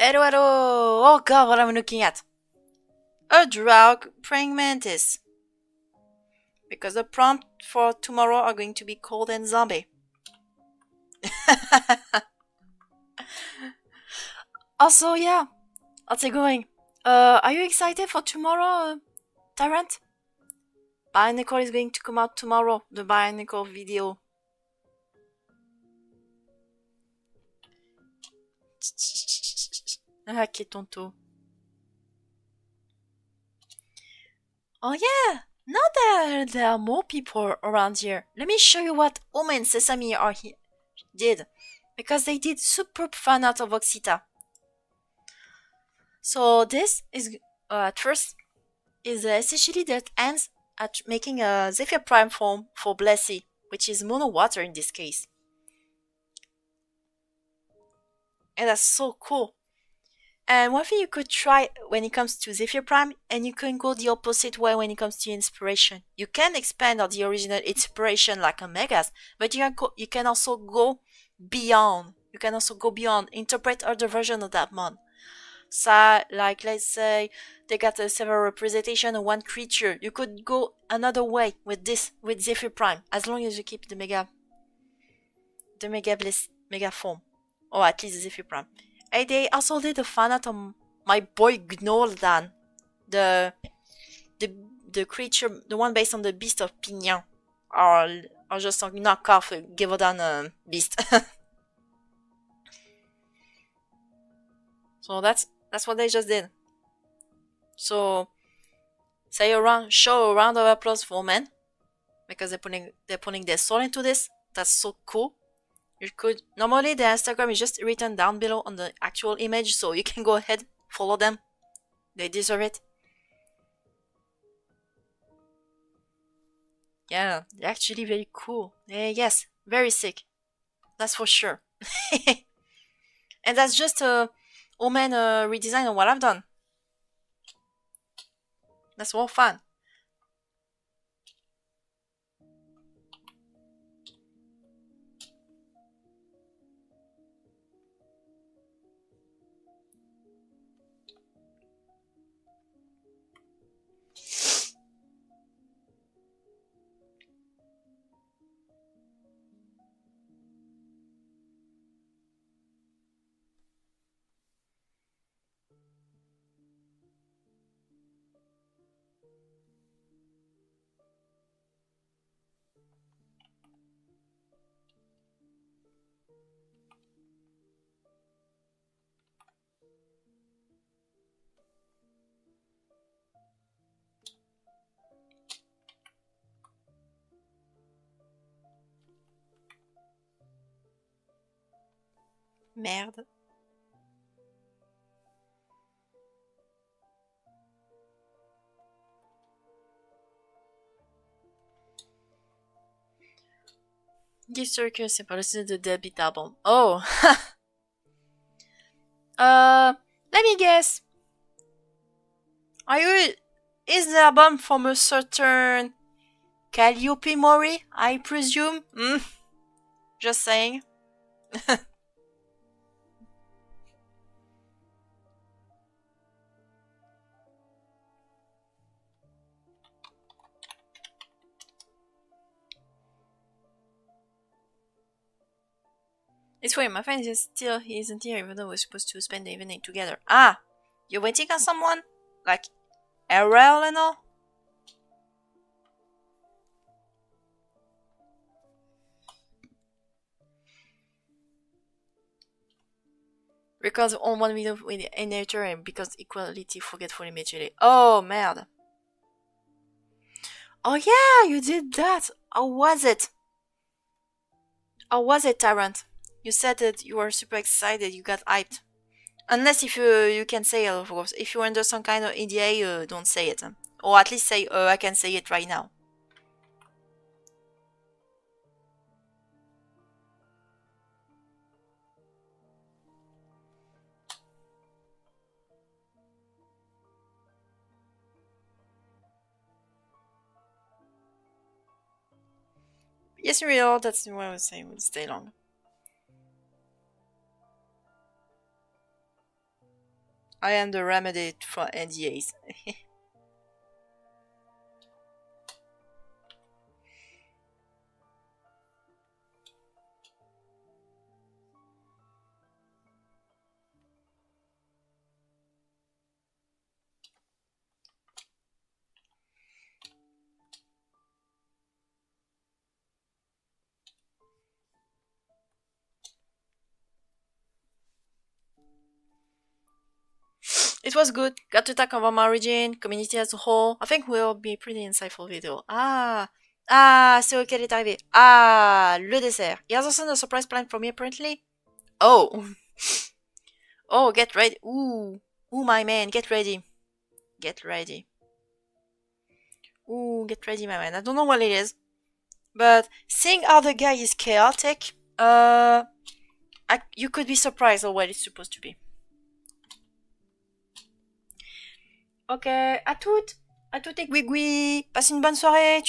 Hello, hello! Oh god, what I'm looking at? A drug praying mantis. Because the prompt for tomorrow are going to be cold and zombie. Also, yeah, how's it going? Are you excited for tomorrow, Tyrant? Bionicle is going to come out tomorrow, the Bionicle video. Ah, qui est tonto. Oh yeah, now there are more people around here. Let me show you what Oma and Sesame are here did. Because they did superb fan art of Oxita. So this is, at first, is essentially that ends at making a Zephyr Prime form for Blessy, which is mono water in this case. And that's so cool. And one thing you could try when it comes to Zephyr Prime, and you can go the opposite way when it comes to inspiration. You can expand on the original inspiration like Omegas, but you can also go beyond. You can also go beyond, interpret other version of that mon. So, like, let's say they got a several representation of one creature. You could go another way with this, with Zephyr Prime, as long as you keep the mega bliss, mega form, or at least the Zephyr Prime. And they also did a fan art on my boy Gnoldan, the creature, the one based on the beast of Pignan, or just a knockoff Givaudan beast. So that's what they just did. So show a round of applause for men, because they're putting their soul into this. That's so cool. You could normally their Instagram is just written down below on the actual image, so you can go ahead, follow them. They deserve it. Yeah, they're actually very cool. Yes, very sick. That's for sure. And that's just a Omen redesign of what I've done. That's all fun. Merde. Gift circus, c'est pas le de debut album. Oh! Let me guess. Is the album from a certain Calliope Mori, I presume? Just saying. It's weird, my friend isn't here even though we're supposed to spend the evening together. Ah! You're waiting on someone? Like, Errol and all? Records on one video with an editor and because equality forgetful immediately. Oh, merde. Oh yeah, you did that! How was it? How was it, Tyrant? You said that you were super excited, you got hyped. Unless if you can say it, of course. If you're under some kind of NDA, don't say it. Or at least say, I can say it right now. Yes, real, that's what I was saying, would stay long. I am the remedy for NDAs. It was good. Got to talk about my origin, community as a whole. I think will be a pretty insightful video. C'est ok, elle est arrivée. Le dessert. He has also a surprise plan for me apparently. Oh. Oh, get ready. Ooh, my man, get ready. Get ready. Ooh, get ready, my man. I don't know what it is. But seeing how the guy is chaotic, you could be surprised of what it's supposed to be. Ok, à toutes et Guigui. Passe une bonne soirée.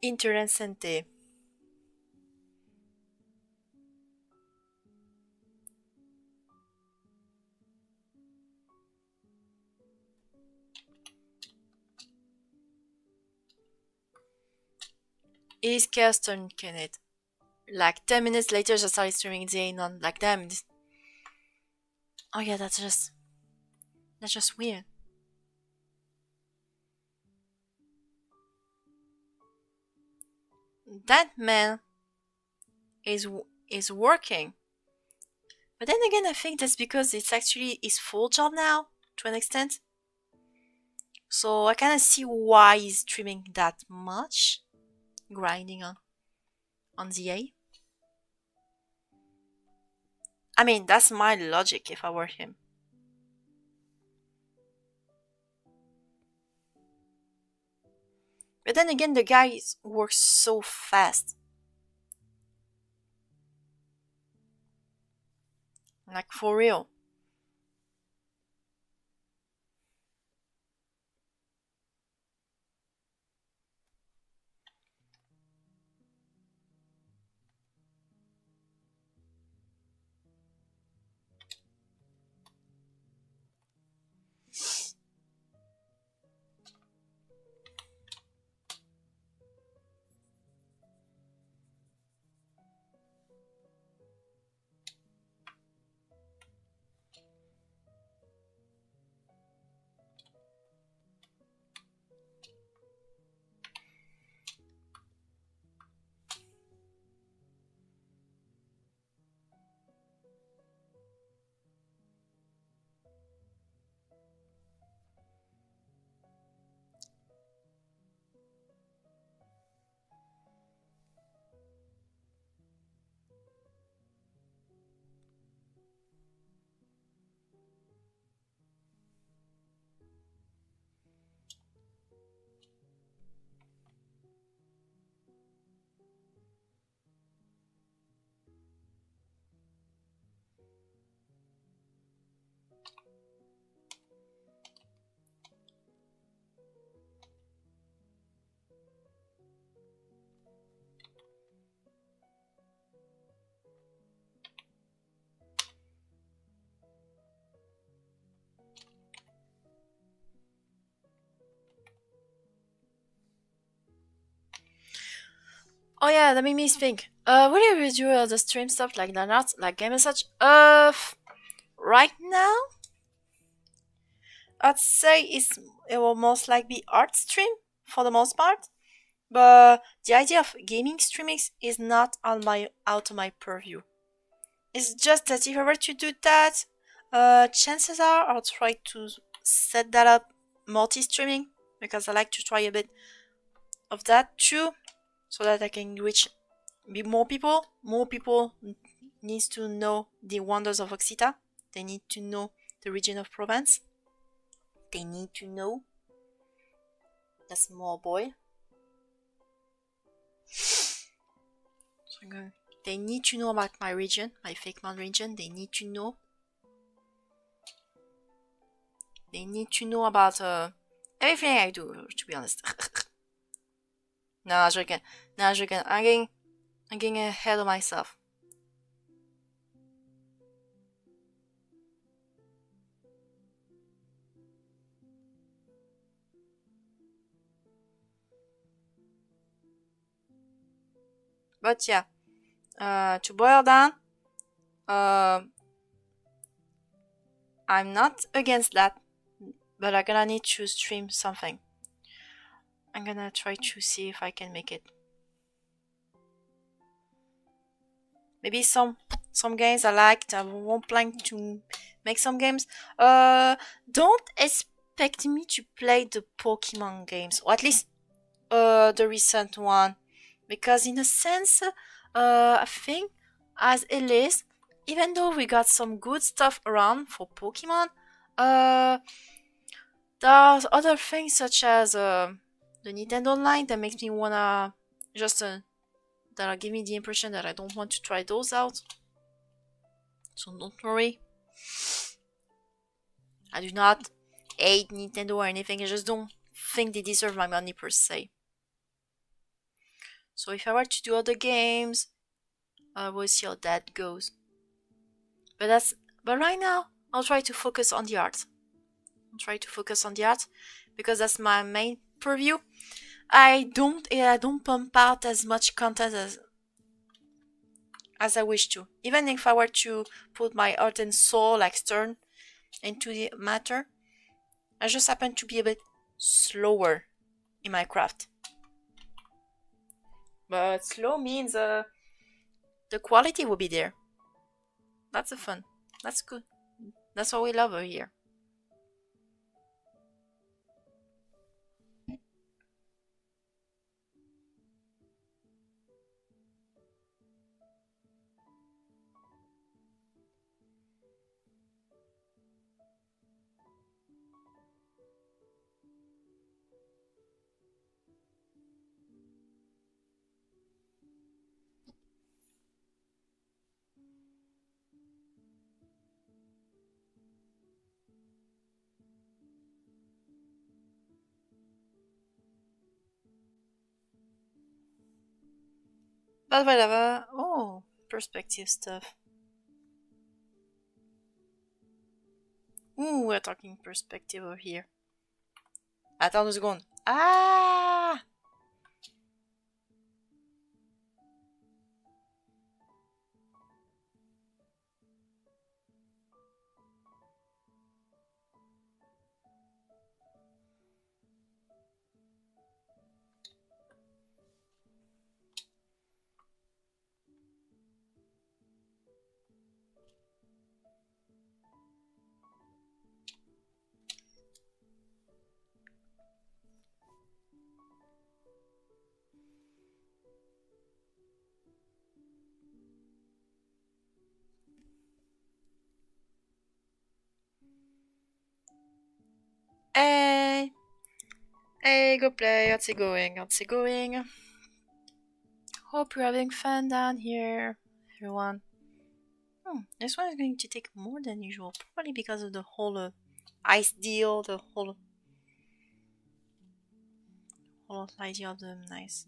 Interessante. Is Kirsten Kenneth. Like 10 minutes later, just started streaming the Anon. Like, damn. Oh yeah, that's just weird. That man is working. But then again, I think that's because it's actually his full job now, to an extent. So I kind of see why he's streaming that much, grinding on ZA. I mean, that's my logic if I were him. But then again, the guy works so fast. Like, for real. Oh yeah, that made me think. Will you redo the stream stuff like that, not like game and such? Right now, I'd say it will most likely be art stream for the most part. But the idea of gaming streaming is not out of my purview. It's just that if I were to do that, chances are I'll try to set that up multi-streaming because I like to try a bit of that too, so that I can reach more people. More people needs to know the wonders of Occita. They need to know the region of Provence. They need to know the small boy. They need to know about my region, my fake man region. They need to know. They need to know about everything I do, to be honest. No, I'm joking. No, I'm joking. I'm getting ahead of myself. But yeah, to boil down, I'm not against that, but I'm gonna need to stream something. I'm gonna try to see if I can make it. Maybe some games I liked. I won't plan to make some games. Don't expect me to play the Pokemon games, or at least the recent one, because in a sense, I think as it is, even though we got some good stuff around for Pokemon, there's other things such as the Nintendo Online that makes me wanna just that'll give me the impression that I don't want to try those out. So don't worry. I do not hate Nintendo or anything. I just don't think they deserve my money per se. So if I were to do other games, we'll see how that goes. But right now, I'll try to focus on the art. Because that's my main purview. I don't pump out as much content as I wish to. Even if I were to put my heart and soul, like Stern, into the matter, I just happen to be a bit slower in my craft. But slow means the quality will be there. That's the fun. That's good. That's what we love over here. But whatever. Oh, perspective stuff. Ooh, we're talking perspective over here. Attends 2 secondes. Ah! Hey! Hey, go play. How's it going? Hope you're having fun down here, everyone. This one is going to take more than usual, probably because of the whole ice deal, the whole idea of the nice.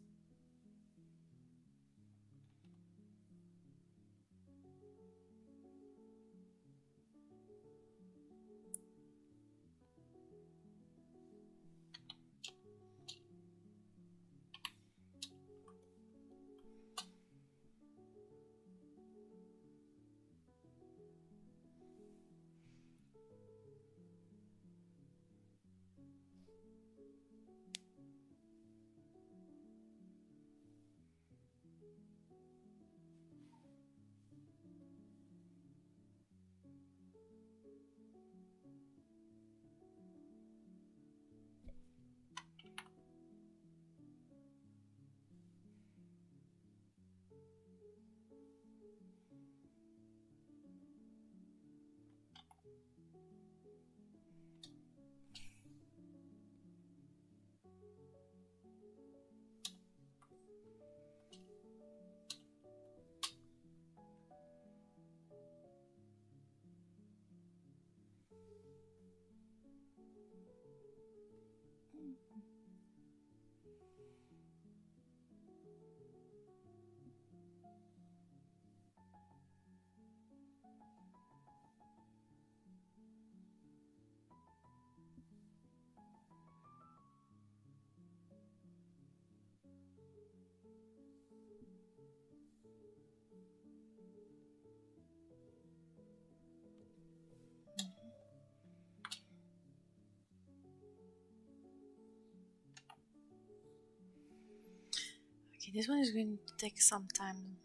Okay, this one is going to take some time.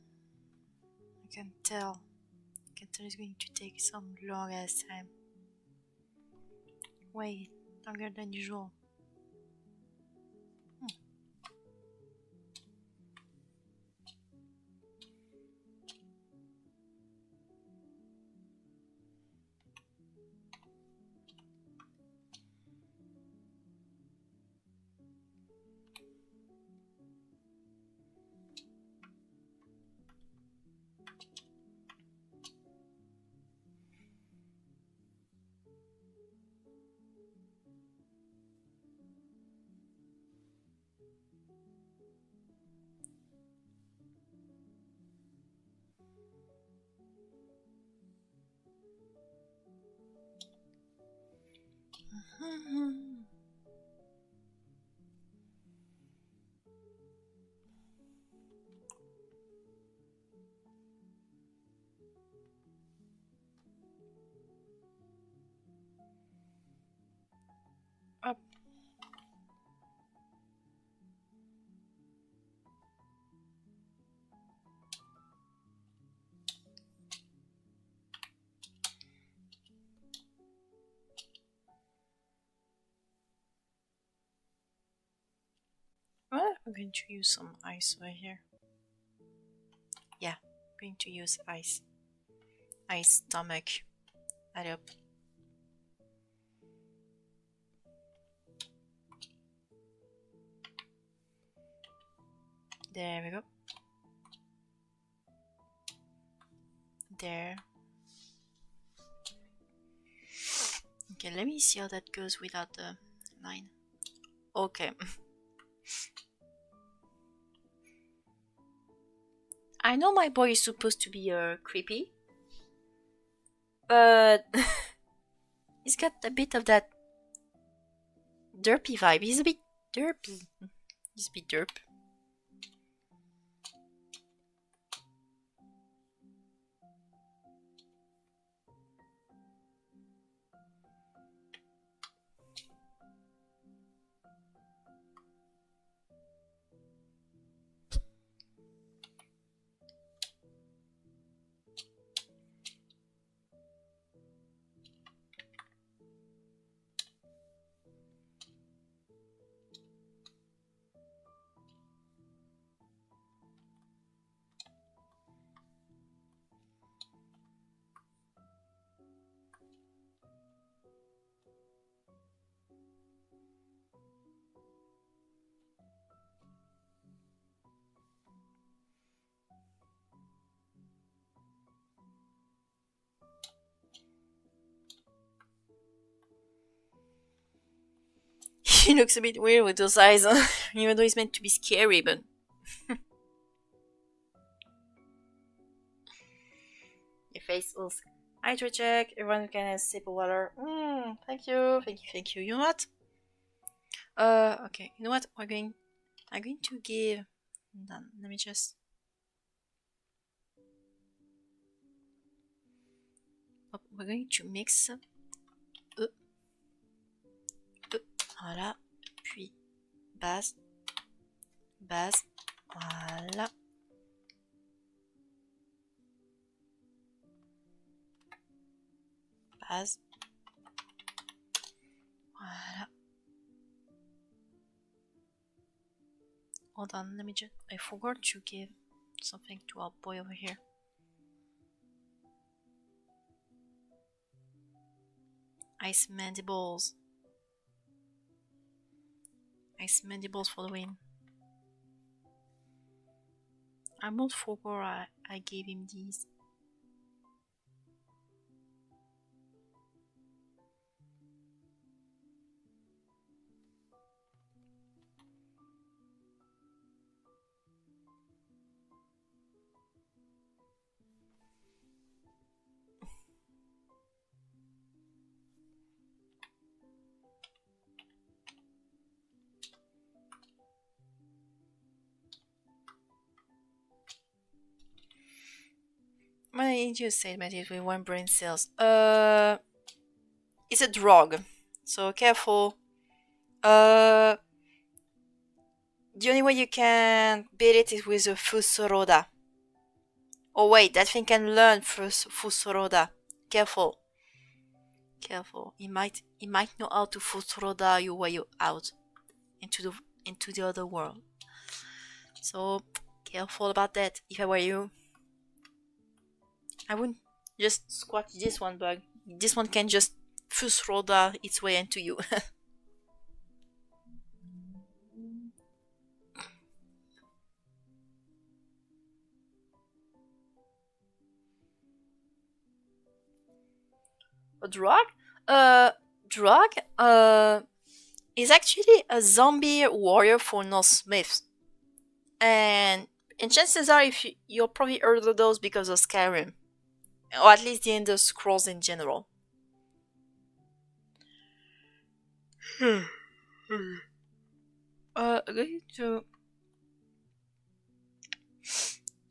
I can tell. It's going to take some long ass time. Way longer than usual. Up. Well, I'm going to use some ice over here. Yeah, I'm going to use ice. Ice stomach. Add up. There we go. There. Okay, let me see how that goes without the line. Okay. I know my boy is supposed to be creepy, but he's got a bit of that derpy vibe. He's a bit derpy. He's a bit derp. He looks a bit weird with those eyes, even though he's meant to be scary, but... Your face looks... Hydro check, everyone can have a sip of water. Thank you, thank you, thank you. You know what? Okay, you know what? I'm going to give... Let me just... We're going to mix... Voilà, puis base, base, voilà. Base. Voilà. Hold on, let me just... I forgot to give something to our boy over here. Ice mandibles. Ice mandibles for the win. I almost forgot I gave him these. What did you say about it with one brain cells? It's a drug, so careful. The only way you can beat it is with a Fusoroda. Oh wait, that thing can learn Fusoroda. Careful. Careful. It might know how to Fusoroda your way out into the other world. So careful about that. If I were you, I wouldn't just squash this one bug. This one can just Fusoroda its way into you. A drug? Drug? Is actually a zombie warrior for Norse myths. And chances are you'll probably heard of those because of Skyrim. Or at least the Ender Scrolls in general. I'm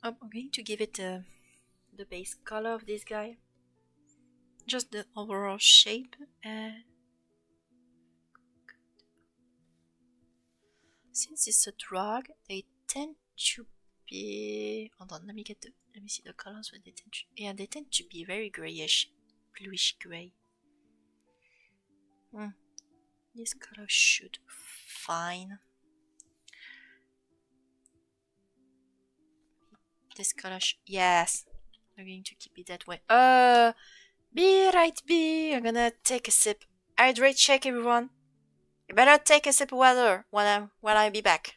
going to give it the base color of this guy. Just the overall shape. Since it's a drug, they tend to be. Hold on, let me see the colors. Where they tend to. Yeah, they tend to be very grayish, bluish gray. This color should fine. This color, yes. I'm going to keep it that way. B. I'm gonna take a sip. Hydrate check, everyone. You better take a sip of water when I be back.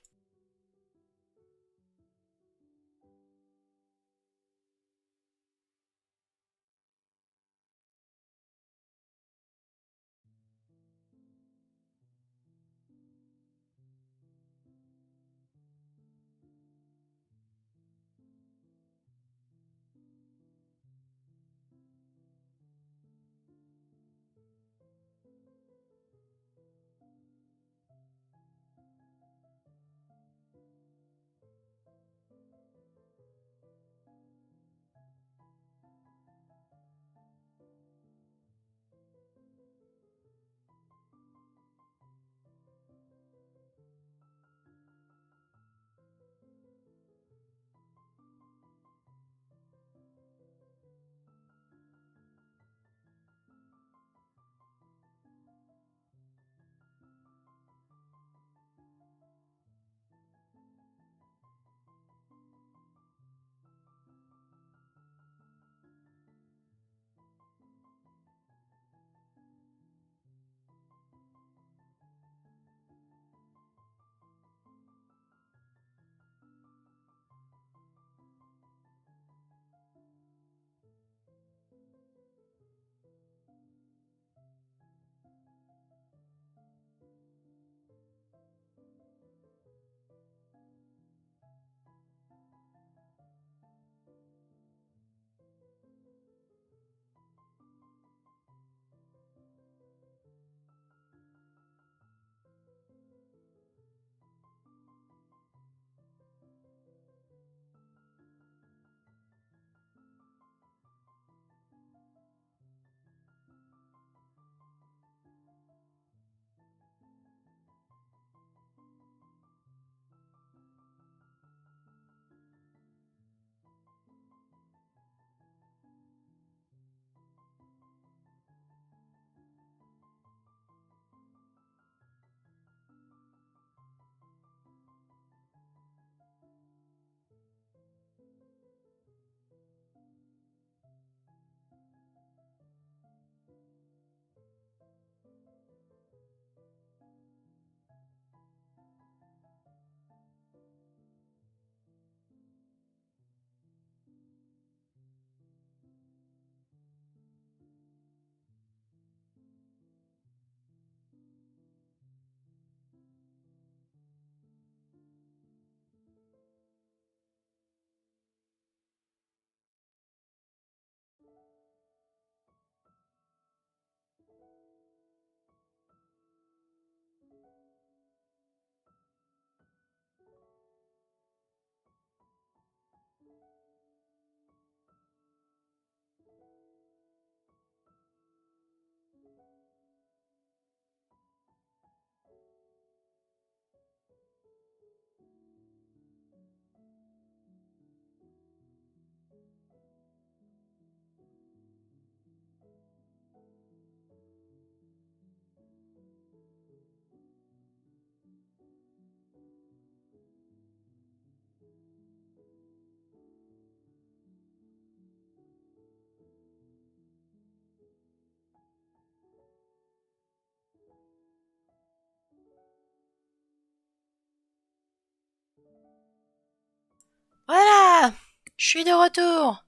Je suis de retour!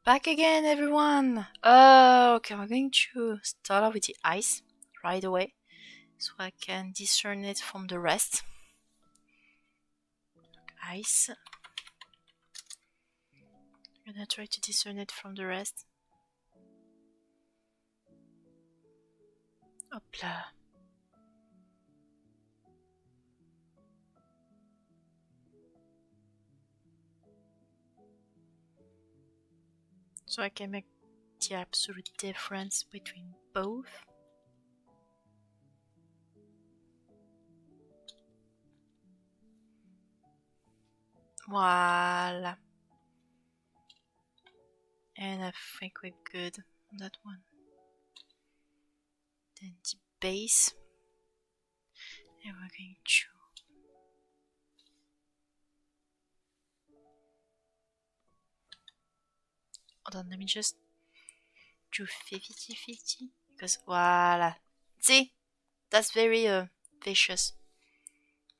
Back again, everyone! Okay, I'm going to start off with the ice right away so I can discern it from the rest. Ice. I'm gonna try to discern it from the rest. Hopla. So I can make the absolute difference between both. Voila. And I think we're good on that one. Then the base. And we're going to... Hold on, let me just do 50-50. Because, voila. See? That's very vicious.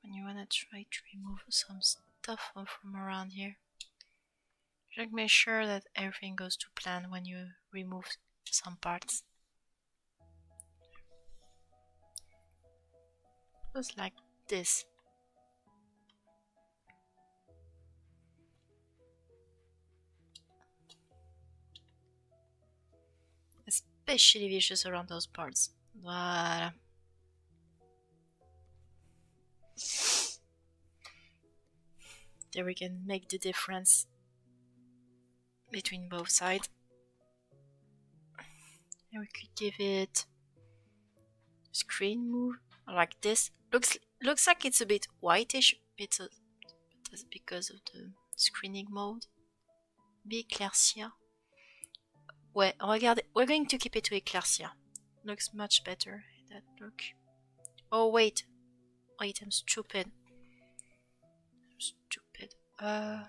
When you wanna try to remove some stuff from around here. Just make sure that everything goes to plan when you remove some parts. Just like this. Especially vicious around those parts. Voila. There we can make the difference between both sides. And we could give it screen move like this. Looks like it's a bit whitish, that's because of the screening mode. Be éclaircir. Ouais, regardez, we're going to keep it to éclaircir. Looks much better. That look. Oh wait, I'm stupid. I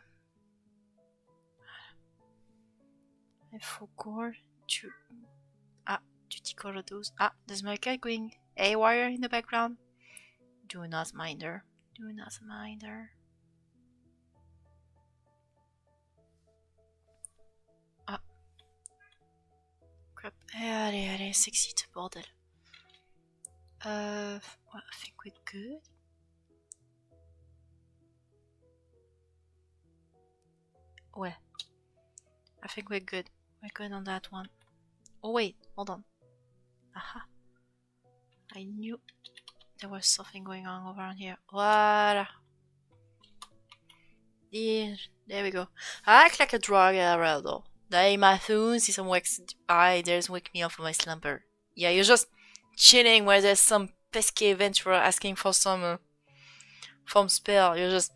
forgot to decolor those. There's my cat going haywire in the background. Do not mind her. Do not mind her. Crap. Allez, s'excite, bordel. Well, I think we're good. Ouais. I think we're good. We're good on that one. Oh wait, hold on. Aha. I knew there was something going on over here. Voila. Yeah, there we go. I act like a drug though. Hey, my phone, see some wax. There's wake me up from my slumber. Yeah, you're just chilling where there's some pesky adventurer asking for some spell. You just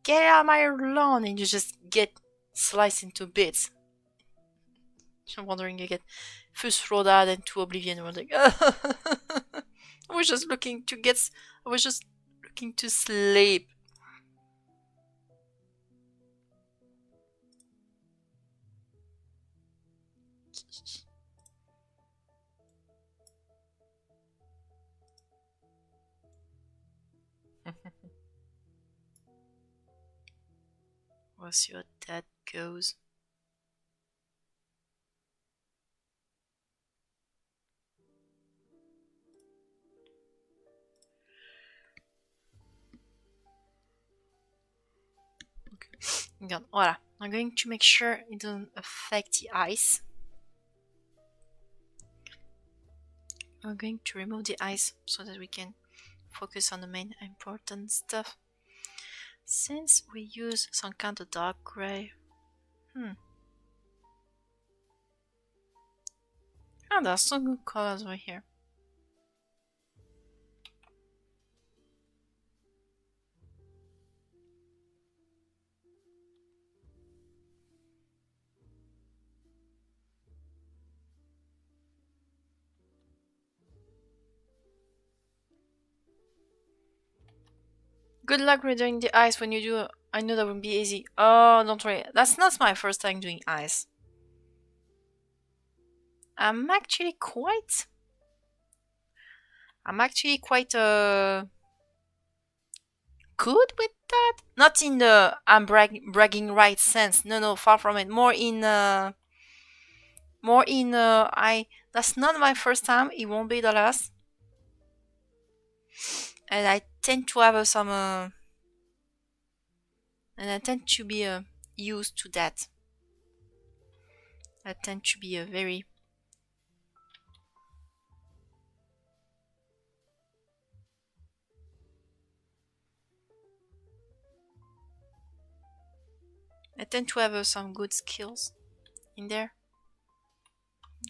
get out of my lawn and you just get sliced into bits. I'm wondering, you get first thrown out and to oblivion. And we're like, I was just looking to sleep. We'll see how that goes. Okay. Voila. I'm going to make sure it doesn't affect the ice. I'm going to remove the ice so that we can focus on the main important stuff. Since we use some kind of dark gray, there's some good colors right here. Good luck redoing the ice when you do. I know that would be easy. Oh, don't worry. That's not my first time doing ice. I'm actually quite good with that. What? Not in the I'm bragging rights sense. No, far from it. More in I. That's not my first time. It won't be the last. And I tend to have some. And I tend to be used to that. I tend to be a very. I tend to have some good skills in there.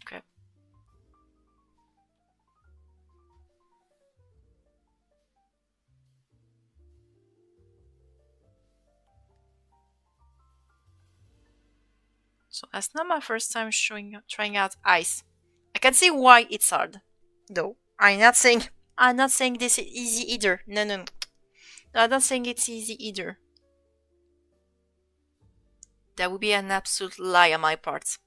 Okay. So that's not my first time trying out ice. I can see why it's hard. Though I'm not saying this is easy either. No. I'm not saying it's easy either. That would be an absolute lie on my part.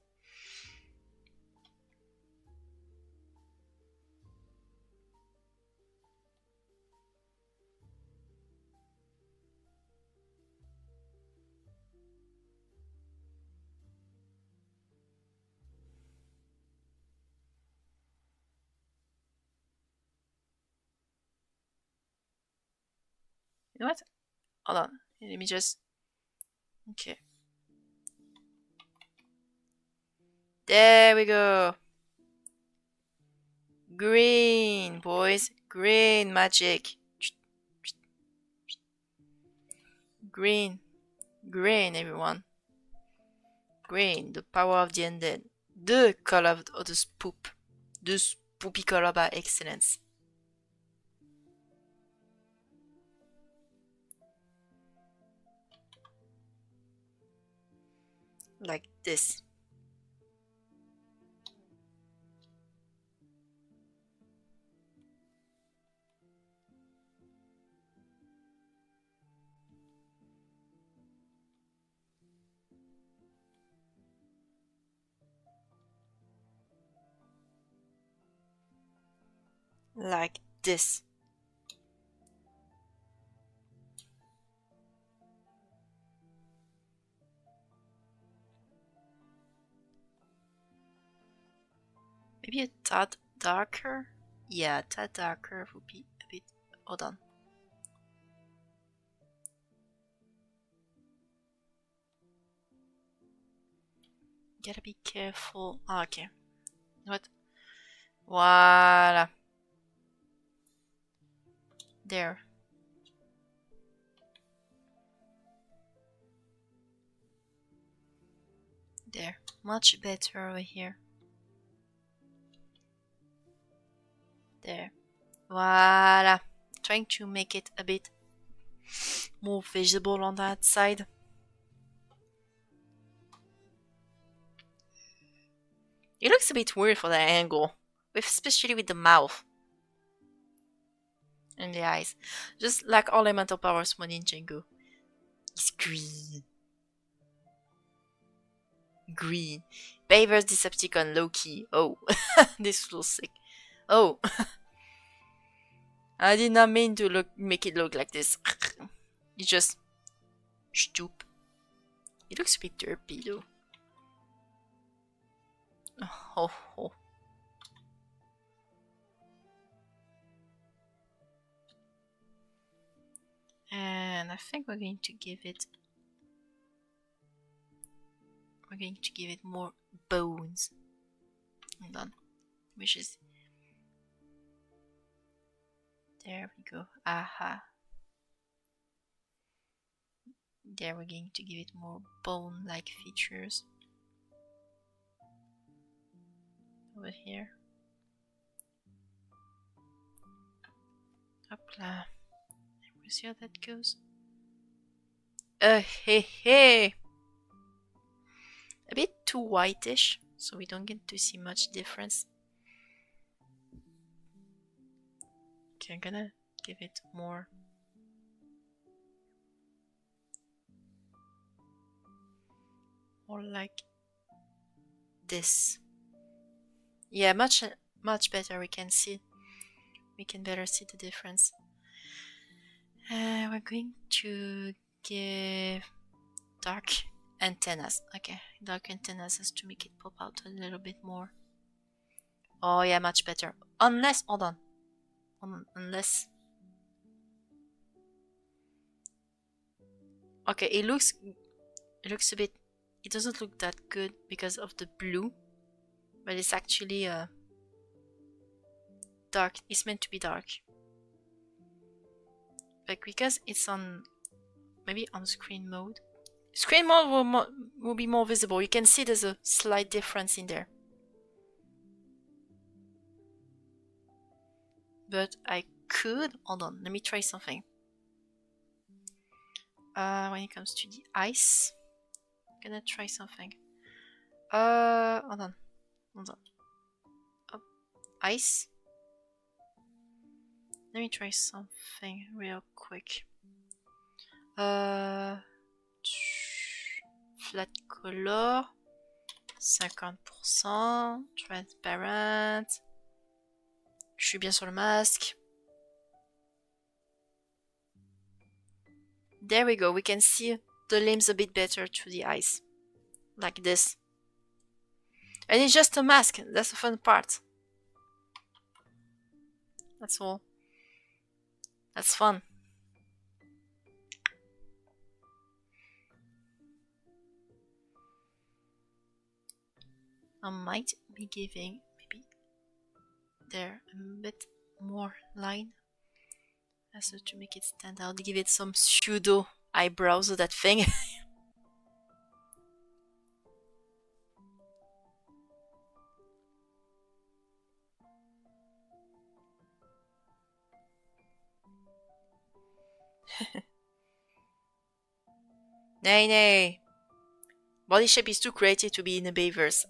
You know what? Hold on. Let me just. Okay. There we go. Green, boys. Green magic. Green. Green, everyone. Green, the power of the undead. The color of the spoop. The spoopy color by excellence. Like this. Like this. Maybe a tad darker? Yeah, a tad darker would be a bit. Hold on. Gotta be careful. Oh, okay. What? Voila. There. There. Much better over here. There. Voila. Trying to make it a bit more visible on that side. It looks a bit weird for that angle, especially with the mouth and the eyes. Just like all elemental powers from Ninjago. It's green. Green. Baver's Decepticon Loki. Oh, this feels sick. Oh, I did not mean to make it look like this. You just stoop. It looks a bit derpy though. Oh. And I think we're going to give it more bones. Hold on. Which is there we go. Aha. There we're going to give it more bone-like features. Over here. Hopla. We'll see how that goes. Hey. A bit too whitish, so we don't get to see much difference. Okay, I'm gonna give it more like this. Yeah, much better. We can better see the difference. We're going to give dark antennas. Okay, dark antennas has to make it pop out a little bit more. Oh yeah, much better. Unless, hold on. Unless. Okay, it looks a bit, it doesn't look that good because of the blue, but it's actually dark. It's meant to be dark. But because it's on, maybe on screen mode. Screen mode will be more visible. You can see there's a slight difference in there. But I could, hold on, let me try something. When it comes to the ice, I'm gonna try something. Hold on. Oh, ice. Let me try something real quick. Flat color, 50%, transparent. Je suis bien sur le masque. There we go, we can see the limbs a bit better through the eyes. Like this. And it's just a mask, that's the fun part. That's all. That's fun. I might be giving maybe there a bit more line. So to make it stand out, give it some pseudo eyebrows of that thing. Nay, nay. Body shape is too creative to be in a Bayverse.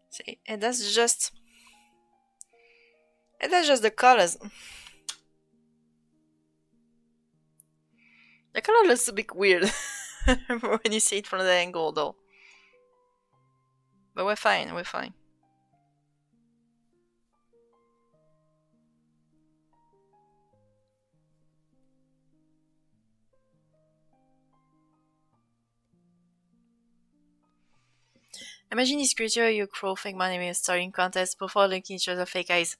See, and that's just the colors. The color looks a bit weird when you see it from the angle, though. But we're fine, we're fine. Imagine this creature you crow fake money with a starting contest before looking each other fake eyes.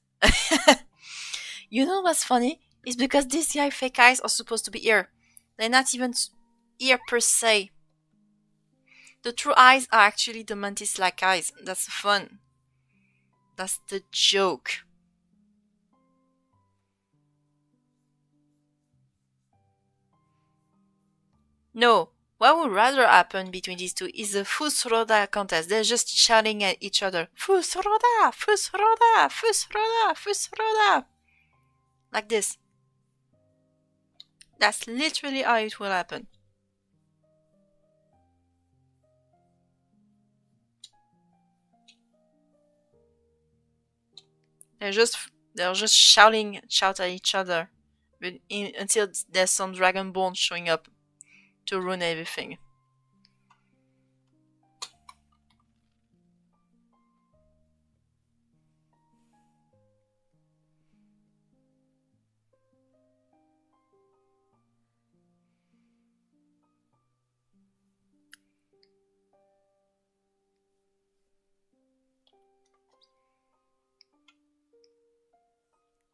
You know what's funny? It's because these guy fake eyes are supposed to be ear. They're not even ear per se. The true eyes are actually the mantis-like eyes. That's fun. That's the joke. No, what would rather happen between these two is a Fusroda contest. They're just shouting at each other. Fusroda! Fusroda! Fusroda! Fusroda! Like this. That's literally how it will happen. They're just shouting at each other until there's some dragonborn showing up to ruin everything.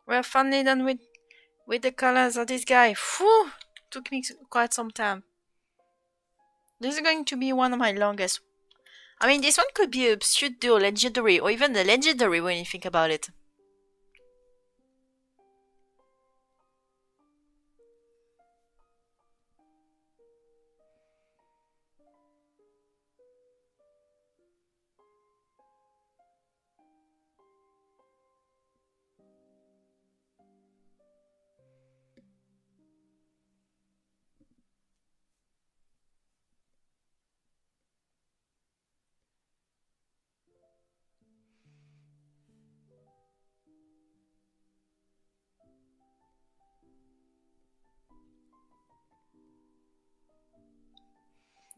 We're finally done with the colors of this guy. Whew! Took me quite some time. This is going to be one of my longest. I mean, this one could be a pseudo legendary, or even a legendary when you think about it.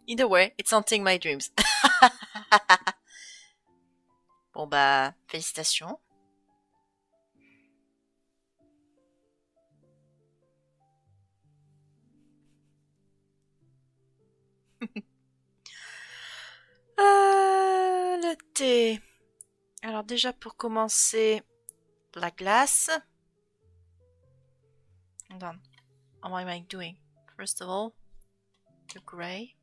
Either way, it's haunting my dreams. Bon bah, félicitations. Le thé. Alors déjà pour commencer, la glace. Hold on. What am I doing? First of all, the gray.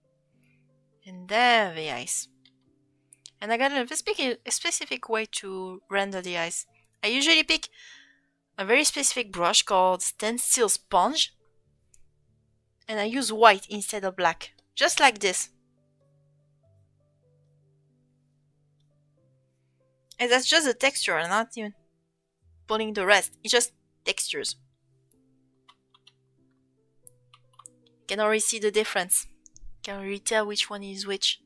And then the ice. And I got a specific way to render the ice. I usually pick a very specific brush called stencil sponge. And I use white instead of black. Just like this. And that's just the texture, and not even putting the rest. It's just textures. You can already see the difference. You can already tell which one is which.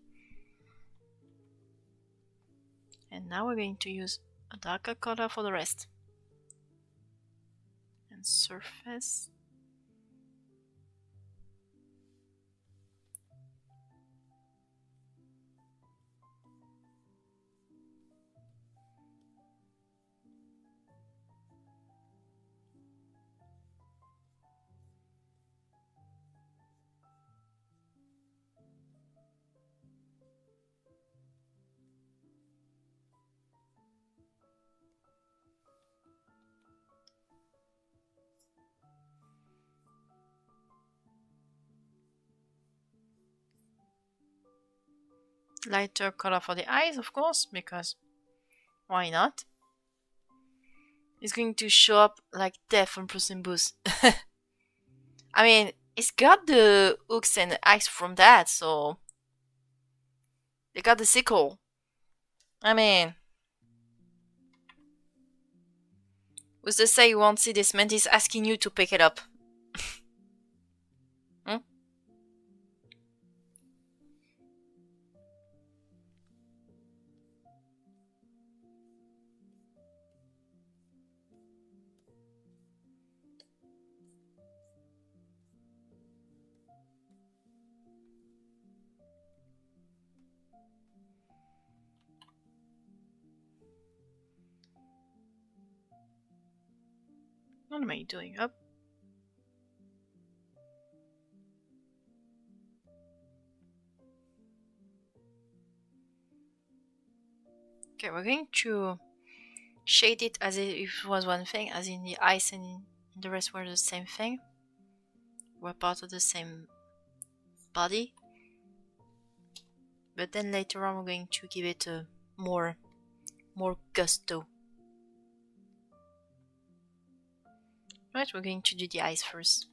And now we're going to use a darker color for the rest. And surface. Lighter color for the eyes, of course, because why not? It's going to show up like death from Puss in Boots. I mean, it's got the hooks and the eyes from that, so they got the sequel. I mean, who's to say you won't see this mantis asking you to pick it up? Hmm? What am I doing? Up. Okay, we're going to shade it as if it was one thing, as in the eyes and the rest were the same thing. We're part of the same body. But then later on we're going to give it a more gusto. Right, we're going to do the eyes first.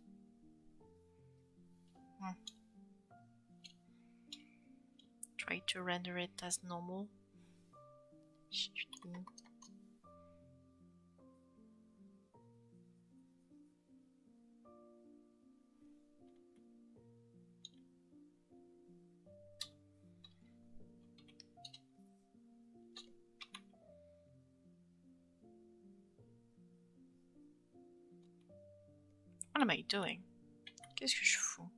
Try to render it as normal. What am I doing? Qu'est-ce que je fous?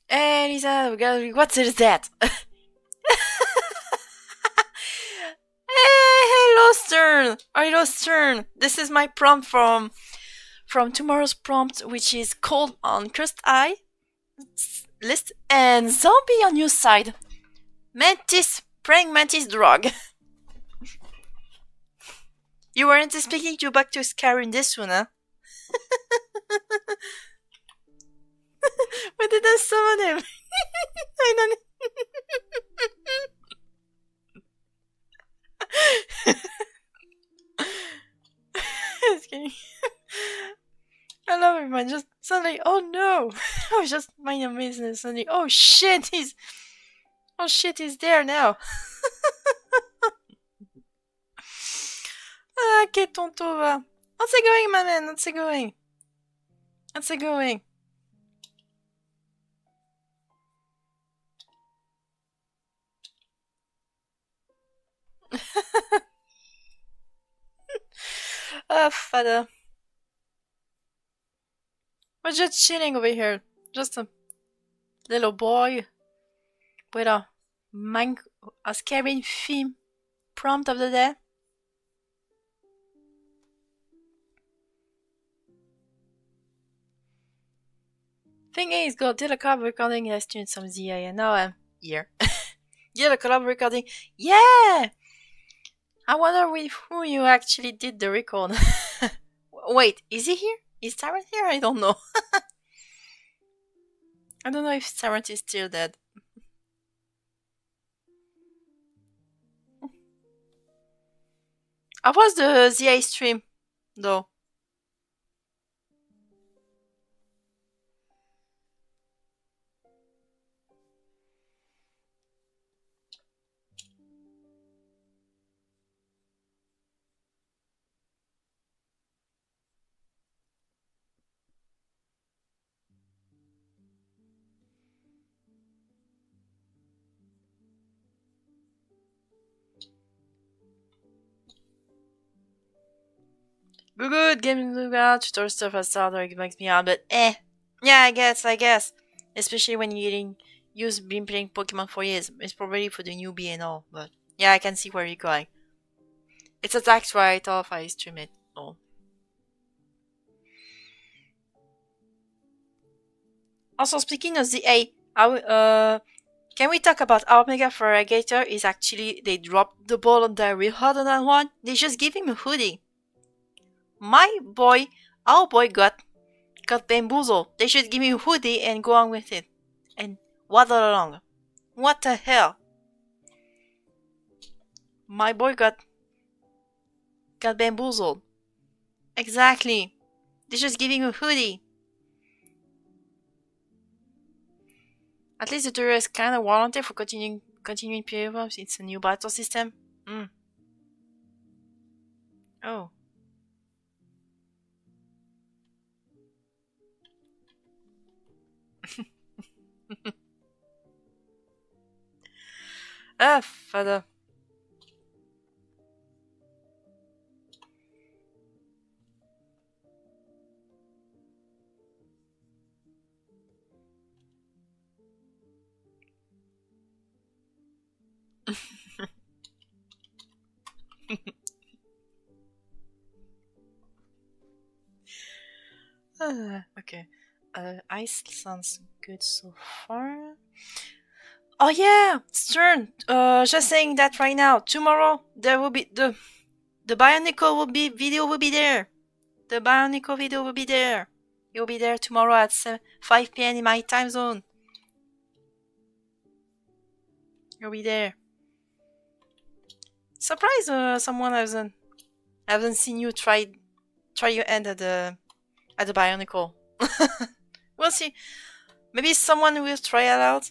Hey, Lisa, what is that? Hello, Stern. Hello, Stern. This is my prompt from tomorrow's prompt, which is cold on cursed eye list and zombie on your side. Mantis, praying mantis drug. You weren't speaking to back to scare in this one, huh? Why did I summon him? I don't. Just kidding. I love it, man. Just suddenly, oh no! I was just minding my business. Suddenly, oh shit, he's there now. Ah, Faketober. How's it going, my man? How's it going? How's it going? Father. We're just chilling over here. Just a little boy with a scary theme prompt of the day. Thing is, go did a collab recording last year in some ZA, and now I'm here. Did a collab recording. Yeah! I wonder with who you actually did the record. Wait, is he here? Is Tyrant here? I don't know. I don't know if Tyrant is still dead. How was the ZA stream, though? Good game about tutorial stuff as starter, it makes me hard, but yeah, I guess. Especially when you're been playing Pokemon for years. It's probably for the newbie and all, but yeah, I can see where you're going. It's a tax right off, I stream it. Oh. Also, speaking of the can we talk about our Mega Feraligatr is actually, they dropped the ball on the real hard on that one. They just give him a hoodie. Our boy got bamboozled. They should give me a hoodie and go on with it. And waddle along. What the hell? My boy got bamboozled. Exactly. They're just giving a hoodie. At least the tutorial is kind of warranted for continuing PvP. It's a new battle system. Oh. Ah, father. Okay. Ice sounds good so far. Oh yeah, Stern. Just saying that right now. Tomorrow there will be the Bionicle video will be there. The Bionicle video will be there. It will be there tomorrow at 5 p.m. in my time zone. You'll be there. Surprise! Someone haven't seen you try your end at the Bionicle. We'll see. Maybe someone will try it out.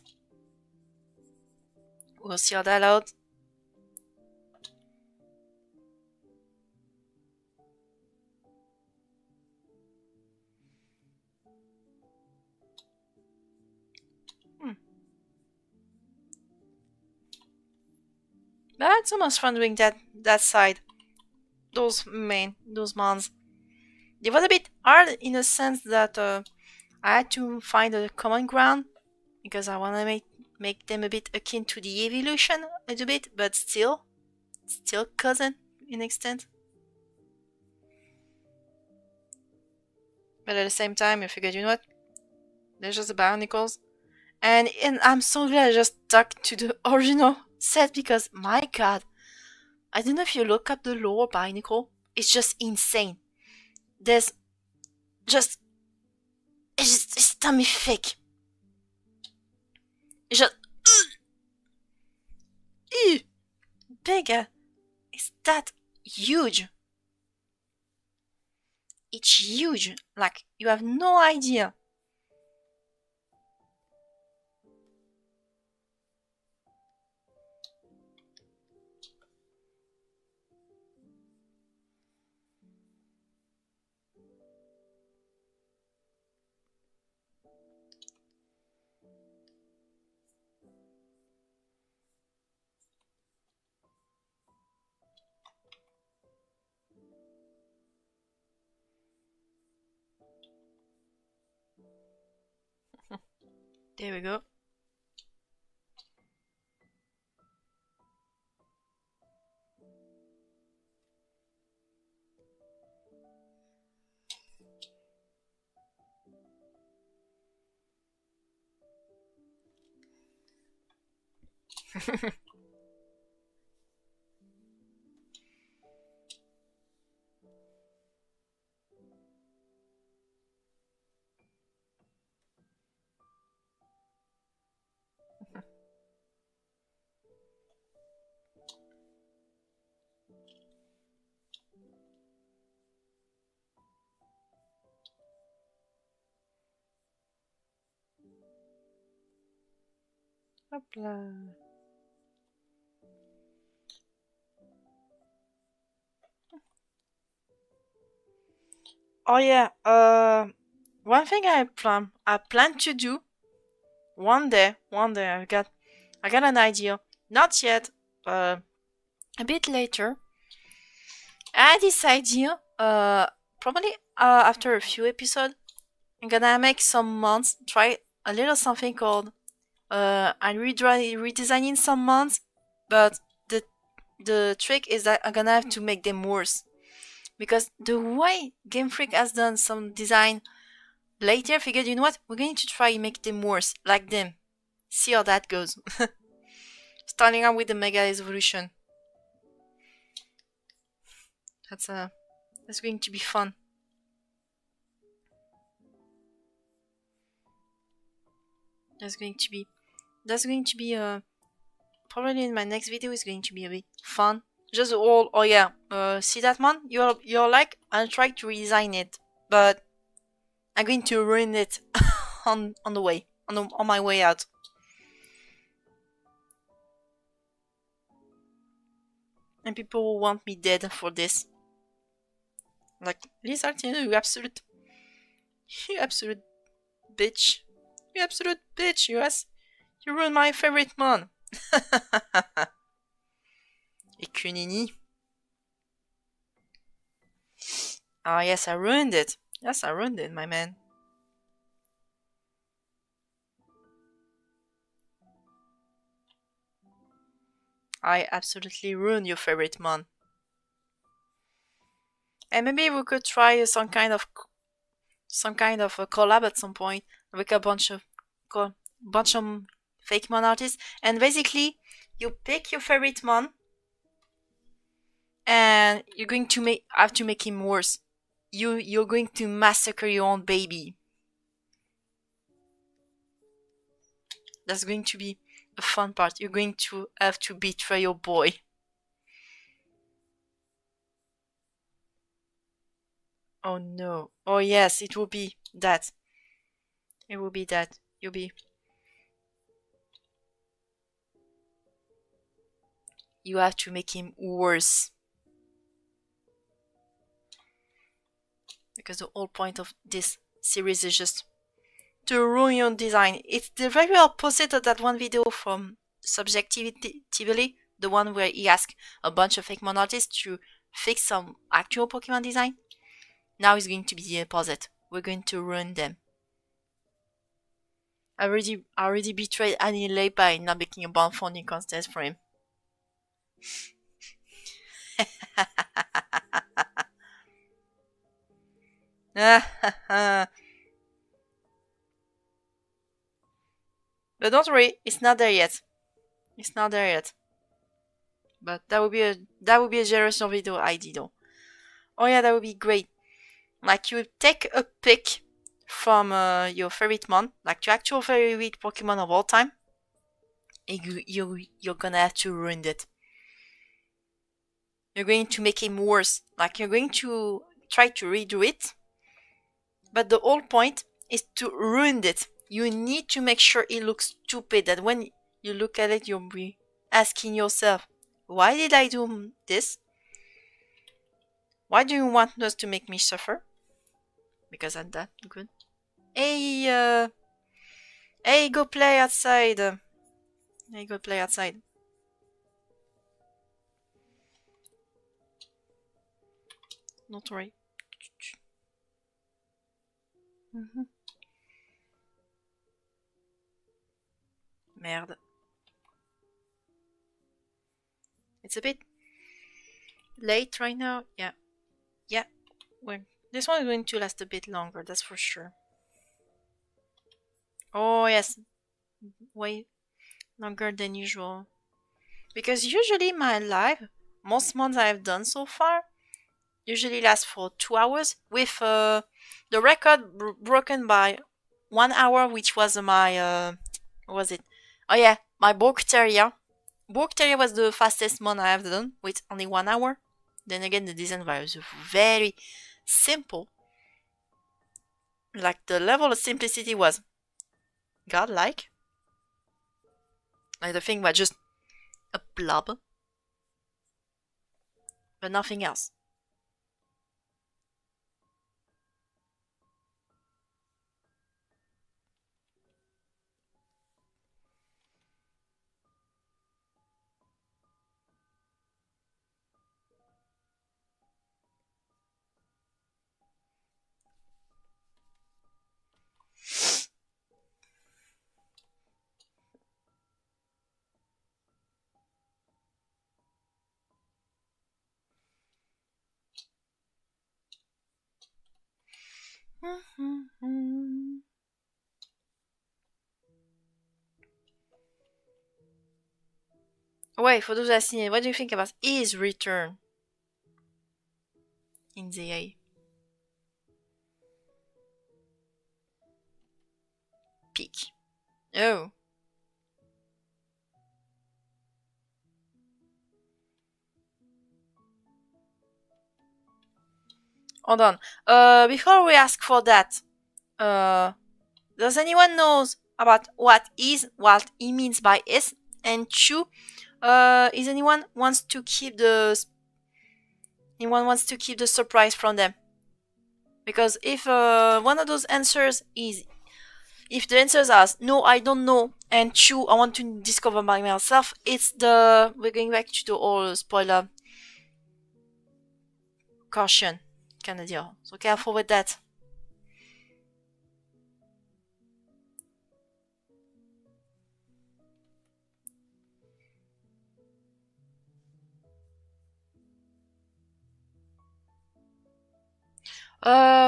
We'll see how that out. But it's almost fun doing that side. Those mons. They was a bit hard in the sense that I had to find a common ground because I want to make them a bit akin to the evolution a little bit, but still cousin in extent. But at the same time, I figured, you know what? There's just the Bionicles. And I'm so glad I just stuck to the original set because, my god, I don't know if you look up the lore Bionicle, it's just insane. There's just... It's tummy-thick. It's just... Bigger. It's that huge. It's huge. Like, you have no idea. There we go. Hopla. Oh yeah, one thing I plan to do one day I got an idea. Not yet, a bit later. I had this idea, probably after a few episodes, I'm gonna make some months, try a little something called I'm redesigning some months, but the trick is that I'm gonna have to make them worse. Because the way Game Freak has done some design later, figured, you know what, we're going to try make them worse, like them. See how that goes. Starting out with the Mega Evolution. That's going to be fun. That's going to be probably in my next video is going to be a bit fun. Just all, oh yeah, see that man? You're like, I'll try to redesign it, but I'm going to ruin it on the way, on my way out. And people will want me dead for this. Like, Lizard, you absolute bitch. You absolute bitch, you ruined my favorite mon. Ekunini. Ah, yes, I ruined it. Yes, I ruined it, my man. I absolutely ruined your favorite mon. And maybe we could try some kind of a collab at some point with a bunch of fake mon artists. And basically, you pick your favorite mon, and you're going to have to make him worse. You're going to massacre your own baby. That's going to be a fun part. You're going to have to betray your boy. Oh no. Oh yes, it will be that. It will be that. You have to make him worse. Because the whole point of this series is just to ruin your design. It's the very opposite of that one video from Subjectively, the one where he asked a bunch of fake mon artists to fix some actual Pokemon design. Now it's going to be the opposite. We're going to ruin them. I already betrayed Annie Lay by not making a Bonfoni contest for him. But don't worry, it's not there yet. It's not there yet. But that would be a generation video idea though. Oh yeah, that would be great. Like you take a pick from your favorite mon, like your actual favorite Pokemon of all time, and you're gonna have to ruin it. You're going to make him worse. Like you're going to try to redo it, but the whole point is to ruin it. You need to make sure it looks stupid, that when you look at it, you'll be asking yourself, why did I do this? Why do you want us to make me suffer? Because I'm that good. Hey, go play outside. Hey, go play outside. Don't worry. Merde. It's a bit late right now. Yeah. Well, this one is going to last a bit longer, that's for sure. Oh, yes. Way longer than usual. Because usually my live, most months I've done so far, usually lasts for 2 hours, with the record broken by 1 hour, which was my, what was it? Oh yeah, my Bacteria. Bacteria was the fastest month I have done, with only 1 hour. Then again, the design was very simple. Like the level of simplicity was godlike. Like the thing was just a blob, but nothing else. Wait, for those asking, what do you think about his return in the A? Peak. Oh. Hold on. Before we ask for that, Does anyone knows about what he means by is? And two, is anyone wants to keep the surprise from them? Because if one of those answers is, if the answers are no, I don't know, and two, I want to discover by myself, we're going back to the whole spoiler caution kind of deal. So careful with that.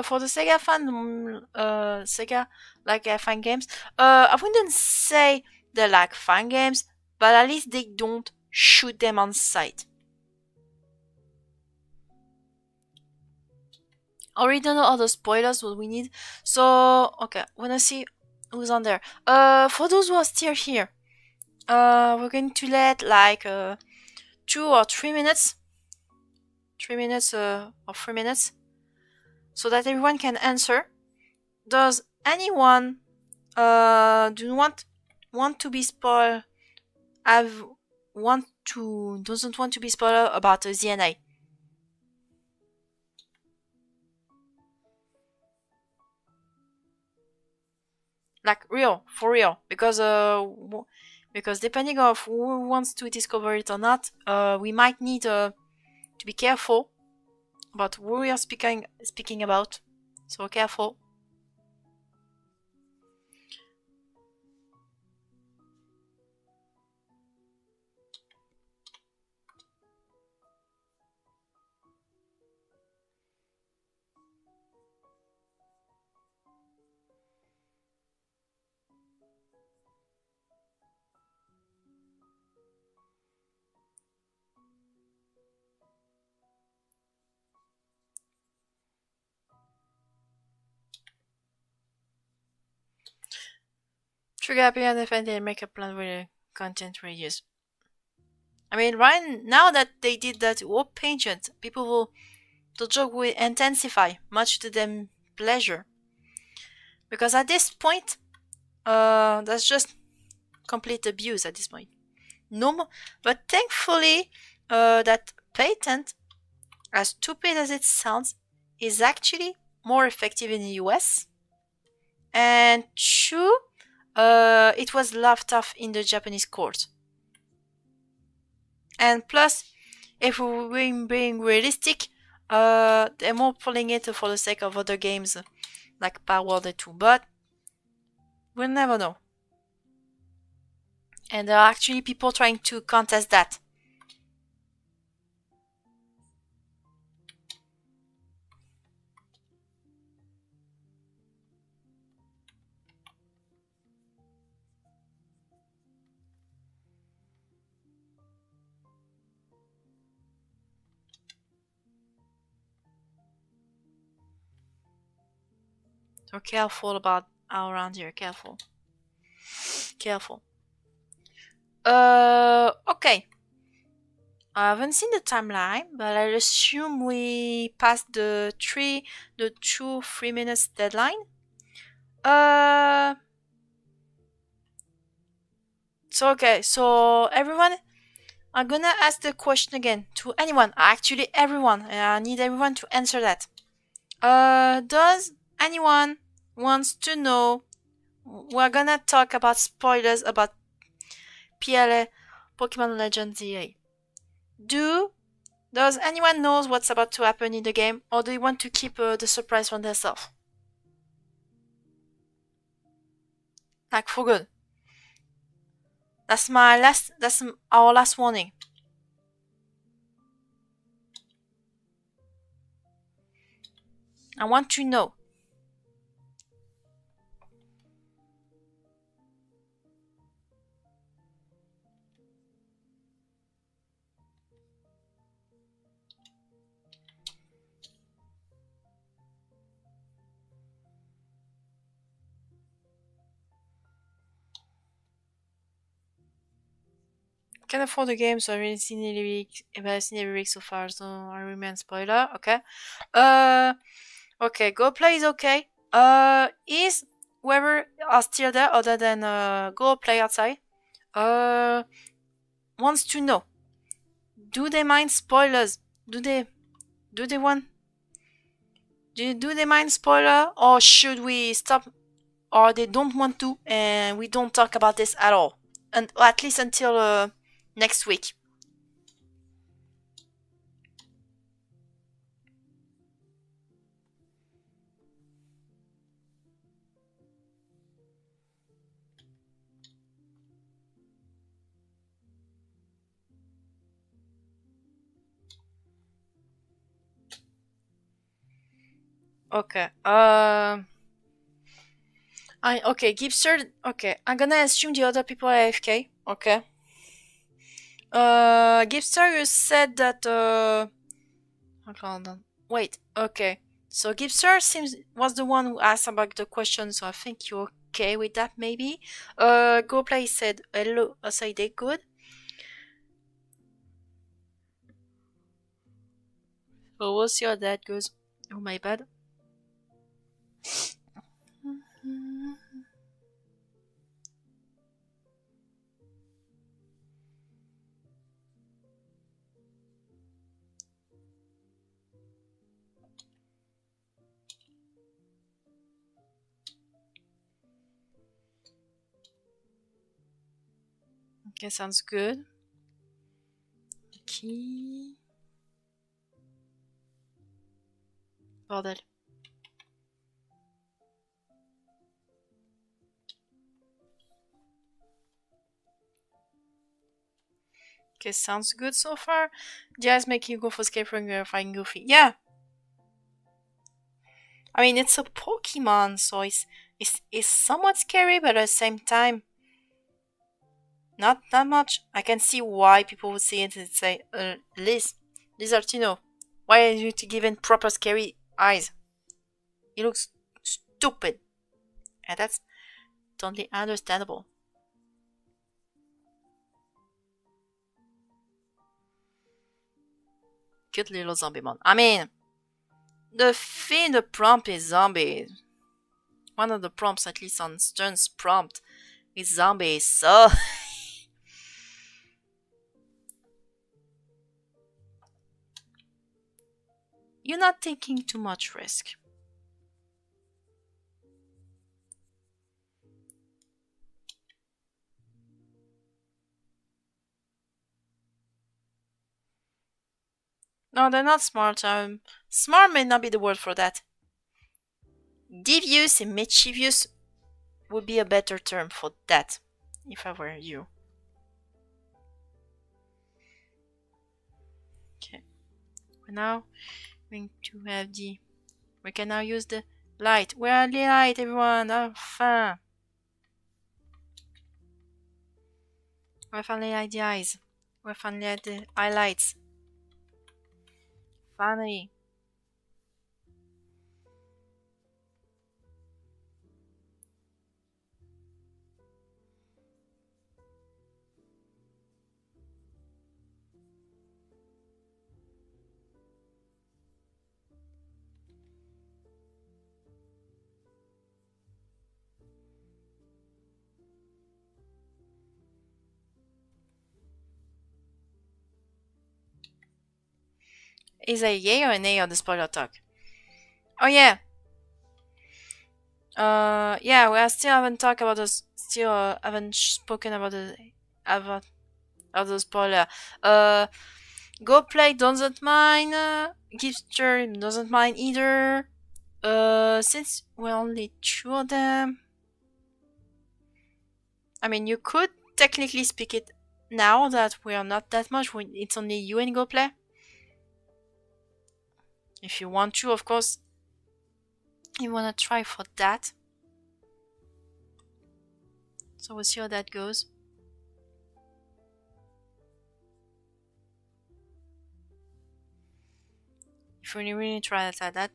For the Sega like fan games. I wouldn't say they like fan games, but at least they don't shoot them on sight. I already don't know all the spoilers what we need. So okay, wanna see who's on there. For those who are still here, we're going to let like 2 or 3 minutes, 3 minutes or 3 minutes, so that everyone can answer. Does anyone do want to be spoiled? Doesn't want to be spoiled about the ZNA? Like for real, because depending on who wants to discover it or not, we might need to be careful about who we are speaking about. So careful. Trigger happy and defend and make a plan with the content radius. I mean, right now that they did that warp pageant, the joke will intensify, much to their pleasure. Because at this point, that's just complete abuse at this point. No more, but thankfully, that patent, as stupid as it sounds, is actually more effective in the US. And two, it was laughed off in the Japanese court. And plus, if we're being realistic, they're more pulling it for the sake of other games like Power World 2, but we'll never know. And there are actually people trying to contest that. So careful about around here. Careful. Careful. Okay. I haven't seen the timeline, but I assume we passed the 3 minutes deadline. So okay, so everyone, I'm gonna ask the question again to anyone. Actually, everyone. I need everyone to answer that. Does anyone wants to know? We're gonna talk about spoilers about PLA, Pokemon Legends ZA. Does anyone knows what's about to happen in the game, or do you want to keep the surprise for themselves? Like for good. That's our last warning. I want to know. Can afford the game, so I haven't seen every week so far, so I remain spoiler. Okay. Okay, go play is okay. Is whoever are still there other than go play outside wants to know, do they mind spoilers? Do they want do they mind spoiler, or should we stop, or they don't want to and we don't talk about this at all, and at least until next week? Okay. Okay, Gipster. Okay, I'm gonna assume the other people are AFK. Okay. Gipster, you said that. Hold on. Wait. Okay. So Gipster was the one who asked about the question. So I think you're okay with that, maybe. GoPlay said hello. Say they good. So we'll see how that goes. Oh my bad. Okay, sounds good. Okay. Bordel. Okay, sounds good so far. Just making you go for escape from fighting Goofy. Yeah. I mean, it's a Pokemon, so it's somewhat scary, but at the same time, not that much. I can see why people would see it and say, Lizardino, why are you to given proper scary eyes? It looks stupid. And that's totally understandable. Cute little zombie mon. I mean, the prompt is zombie. One of the prompts, at least on Stern's prompt, is zombie, so... You're not taking too much risk. No, they're not smart. Smart may not be the word for that. Devious and mischievous would be a better term for that, if I were you. Okay. We're now going to have the... We can now use the light. Where are the light, everyone? Enfin! We finally had the eyes. We finally had the highlights. Finally. Is a yay or an A on the spoiler talk? Oh yeah. Yeah, we still haven't talked about this. Still haven't spoken about the spoiler. Go play doesn't mind. Gipster doesn't mind either. Since we're only two of them, I mean, you could technically speak it now that we are not that much. It's only you and Go play. If you want to, of course. You wanna try for that. So we'll see how that goes. If we really try that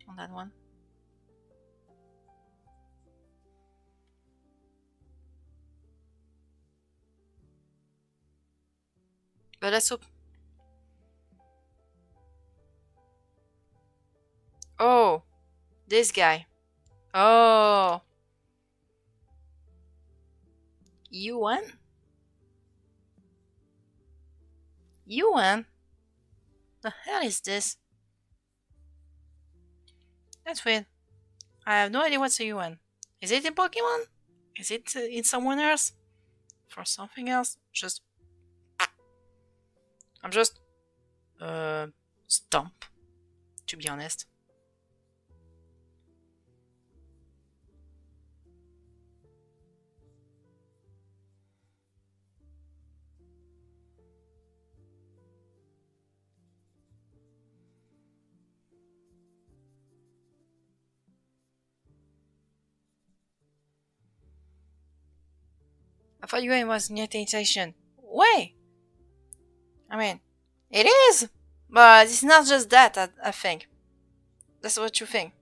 on that one. But let's hope. Oh, this guy. Oh, Yuan? Yuan? The hell is this? That's weird. I have no idea what's a Yuan. Is it in Pokemon? Is it in someone else? For something else? I'm just, uh, stump, to be honest. I thought Yuan was near the station. Wait! I mean, it is! But it's not just that, I think. That's what you think.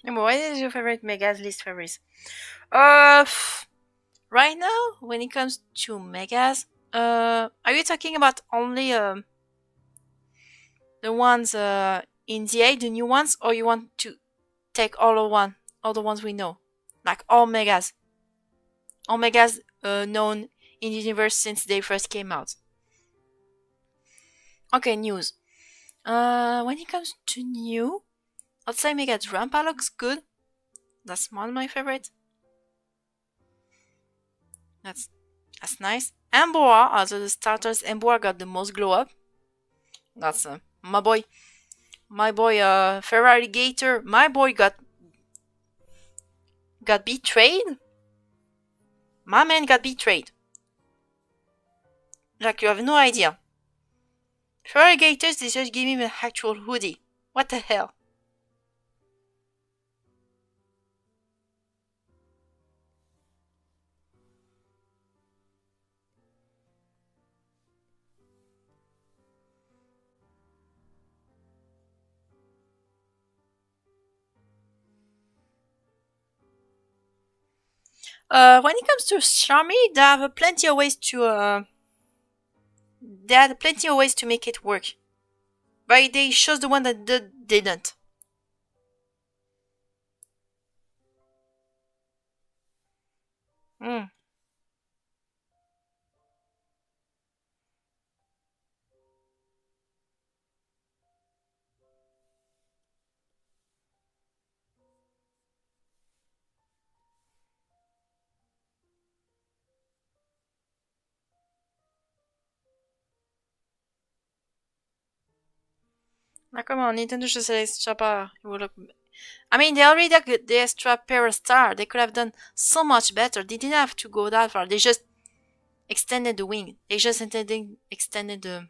What is your favorite Megas least favorite? Uh, right now, when it comes to Megas, are you talking about only the ones in the 8, the new ones, or you want to take all the ones we know, like all Megas known in the universe since they first came out? Okay, news. When it comes to new, I'd say Mega Drampa looks good. That's one of my favorites. That's that's nice. Emboa, out of the starters, Emboa got the most glow up. That's my boy, Ferrari Gator. My boy got betrayed. My man got betrayed. Like you have no idea. Ferrari Gators, they just gave him an actual hoodie. What the hell? When it comes to Xiaomi, they had plenty of ways to make it work. But they chose the one that didn't. Mm. Now come on, Nintendo should say extra power. It would look. I mean, they already got the extra para star. They could have done so much better. They didn't have to go that far. They just extended the wing. They just extended the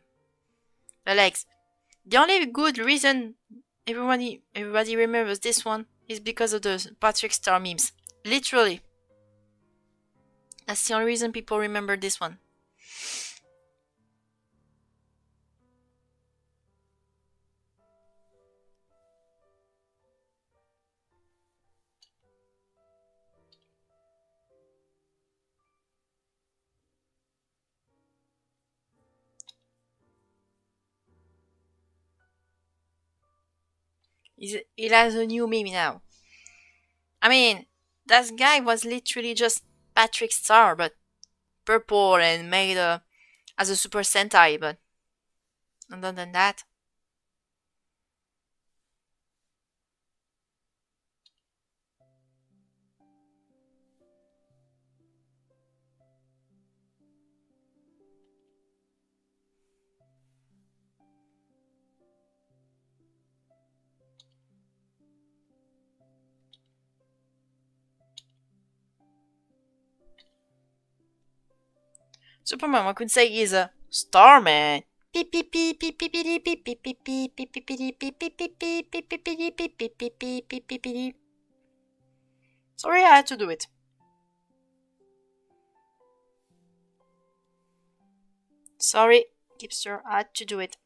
legs. The only good reason everybody remembers this one is because of the Patrick Star memes. Literally. That's the only reason people remember this one. He has a new meme now. I mean, that guy was literally just Patrick Star, but purple and made as a Super Sentai, but other than that. Superman, I could say, is Starman. Sorry, I had to do it. Sorry, Gipster, I had to do it.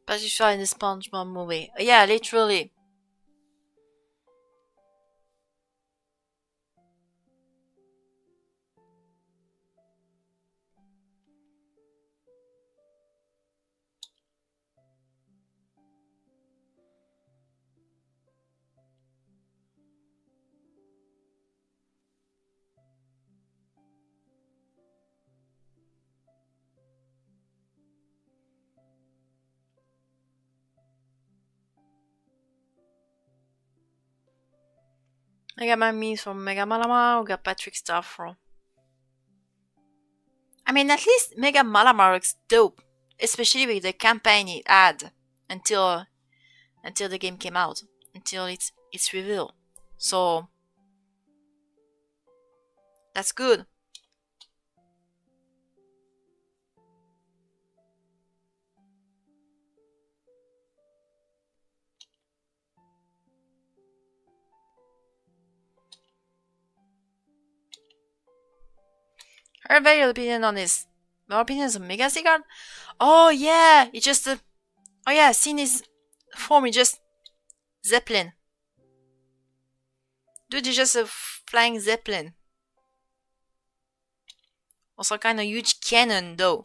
But you saw in the SpongeBob movie. Yeah, literally. I got my memes from Mega Malamar, we got Patrick Star from. I mean, at least Mega Malamar looks dope, especially with the campaign it had until the game came out, until its reveal. So that's good. Her very opinion on this. My opinion is a Mega Seagull? Oh yeah, it's just a. Oh yeah, seen his form, it's just Zeppelin. Dude, it's just a flying Zeppelin. Also kind of huge cannon though.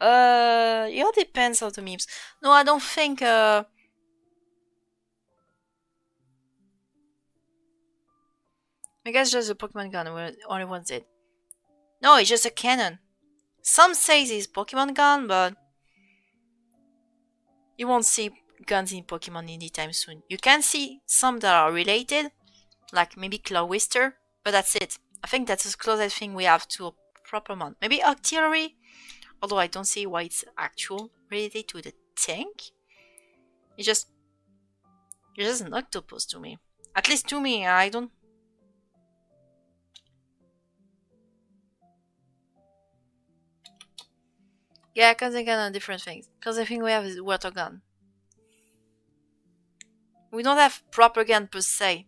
It all depends on the memes. No, I don't think I guess just a Pokemon gun where only one did. No, it's just a cannon. Some say it's Pokemon gun, but you won't see guns in Pokemon anytime soon. You can see some that are related, like maybe Clawister, but that's it. I think that's as close as thing we have to a proper mon. Maybe Octillery, although I don't see why it's actual related to the tank. It's just an octopus to me. At least to me, I don't. Yeah, because they got different things. Because the thing we have is water gun. We don't have proper gun per se.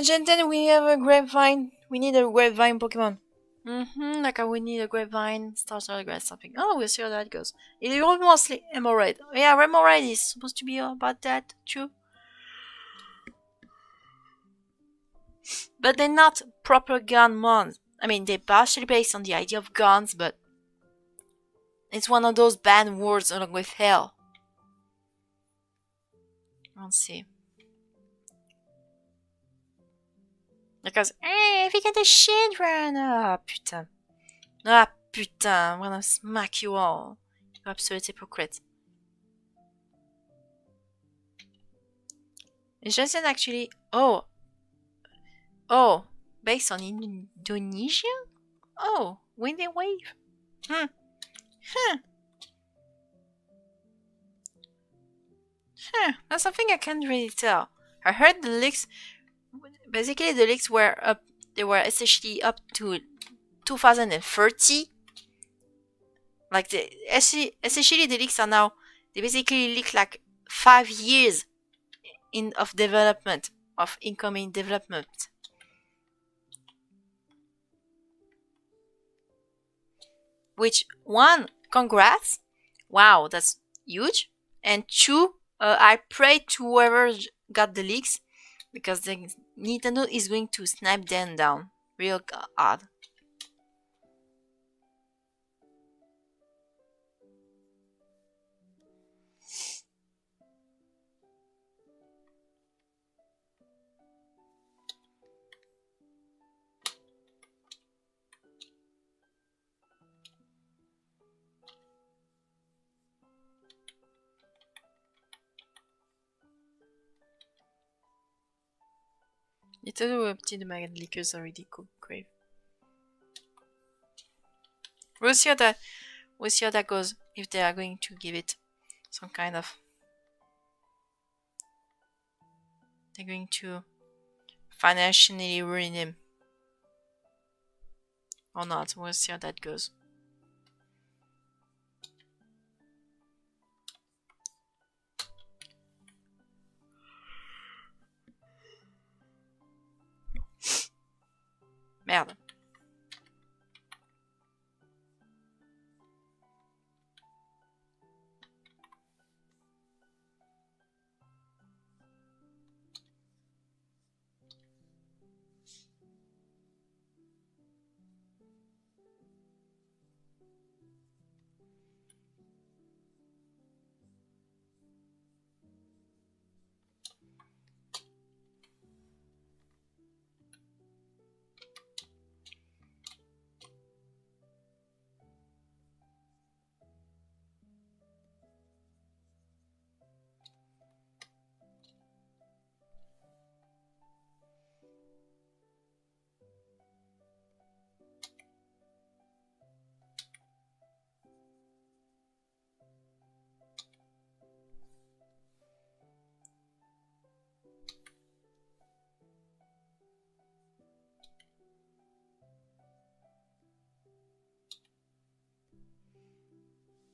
Gen 10, we have a grapevine. We need a grapevine Pokemon. Like we need a grapevine, starter grass, something. Oh, we'll see how that goes. It's mostly Emerald. Yeah, Remoraid is supposed to be about that, too. But they're not proper gun mons. I mean, they're partially based on the idea of guns, but it's one of those banned words along with hell. Let's see. Because, if you get the shit run. Ah, putain. Ah, putain. I'm gonna smack you all. You absolute hypocrite. It's just an actually. Oh. Based on Indonesia? Oh, windy wave. That's something I can't really tell. I heard the leaks. Basically, the leaks were up. They were essentially up to 2030. Like essentially the leaks are now. They basically leak like 5 years of development, of incoming development. Which, one, congrats. Wow, that's huge. And two, I pray to whoever got the leaks, because Nintendo is going to snap them down. real hard. Little petit de maggot liquors already cooked crave. We'll see how that goes. If they are going to give it some kind of, they're going to financially ruin him or not. We'll see how that goes. Merde.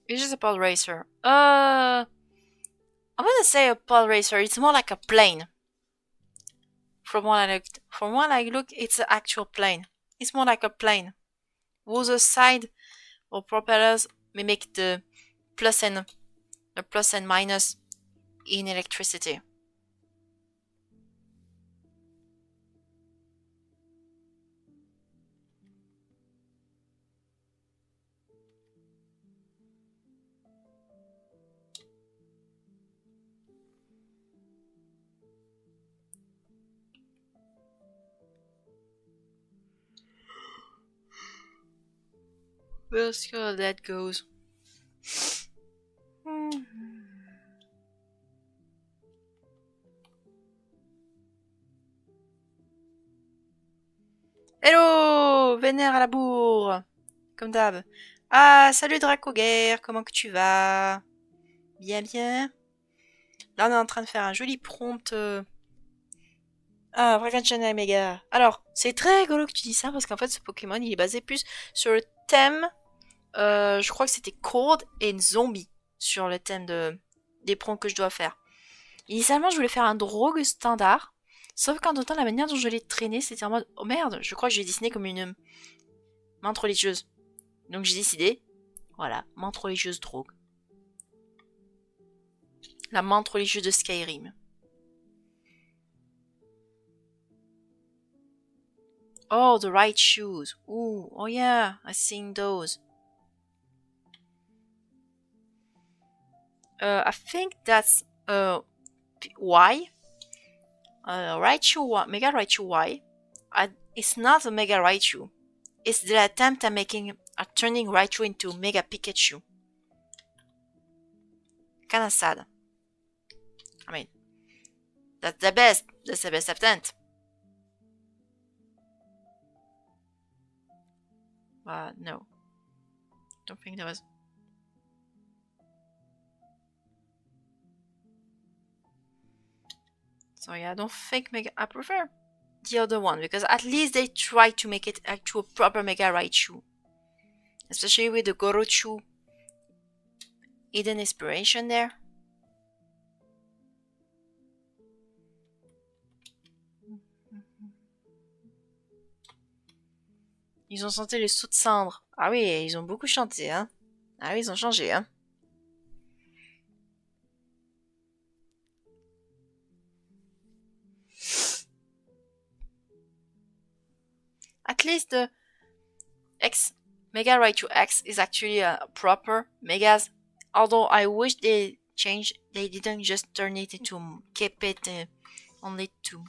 It's just a pod racer. I'm gonna say a pod racer. It's more like a plane. From what I look, it's an actual plane. It's more like a plane. With the side or propellers mimic the plus and minus in electricity. We'll see how that goes. Hello, Vénère à la bourre, comme d'hab. Ah, salut Dracoguerre, comment que tu vas? Bien, bien. Là, on est en train de faire un joli prompt. Ah, Channel Mega. Alors, c'est très rigolo que tu dis ça parce qu'en fait, ce Pokémon, il est basé plus sur le thème. Je crois que c'était Cold et Zombie sur le thème des prompts que je dois faire. Initialement, je voulais faire un drogue standard. Sauf qu'en temps, la manière dont je l'ai traîné, c'était en mode oh merde, je crois que j'ai dessiné comme une menthe religieuse. Donc j'ai décidé, voilà, menthe religieuse drogue. La menthe religieuse de Skyrim. Oh, the right shoes. Ooh, oh yeah, I've seen those. I think that's Y. Raichu, Mega Raichu Y. It's not a Mega Raichu. It's the attempt at turning Raichu into Mega Pikachu. Kinda sad. I mean, that's the best. That's the best attempt. No. Don't think there was. So yeah, I don't think I prefer the other one because at least they try to make it into a proper Mega Raichu. Especially with the Gorochu hidden inspiration there. Ils ont chanté les sauts de cendres. Ah oui, ils ont beaucoup chanté, hein. Ah oui, ils ont changé, hein. At at least the X Mega Raichu X is actually a proper Megas. Although I wish they changed, they didn't just turn it into keep it only to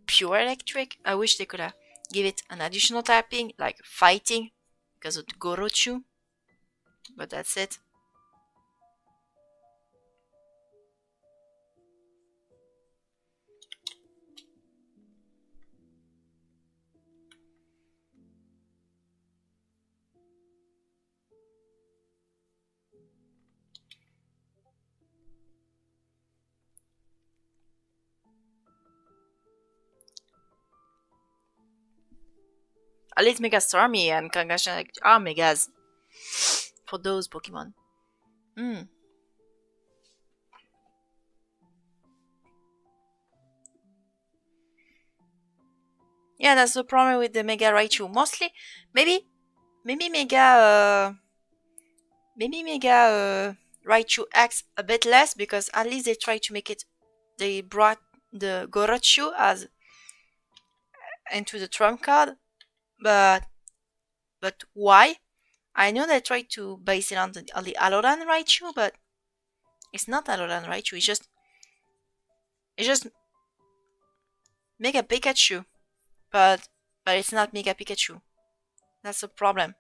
pure electric. I wish they could have give it an additional typing like fighting because of the Gorochu. But that's it. At least Mega Stormy and Kangaskhan are Megas for those Pokemon. Yeah, that's the problem with the Mega Raichu. Mostly, maybe Mega Raichu X a bit less because at least they try to make it. They brought the Gorochu as into the trump card, but why? I know they tried to base it on the Alolan Raichu, but it's not Alolan Raichu. It's just Mega Pikachu, but it's not Mega Pikachu. That's the problem.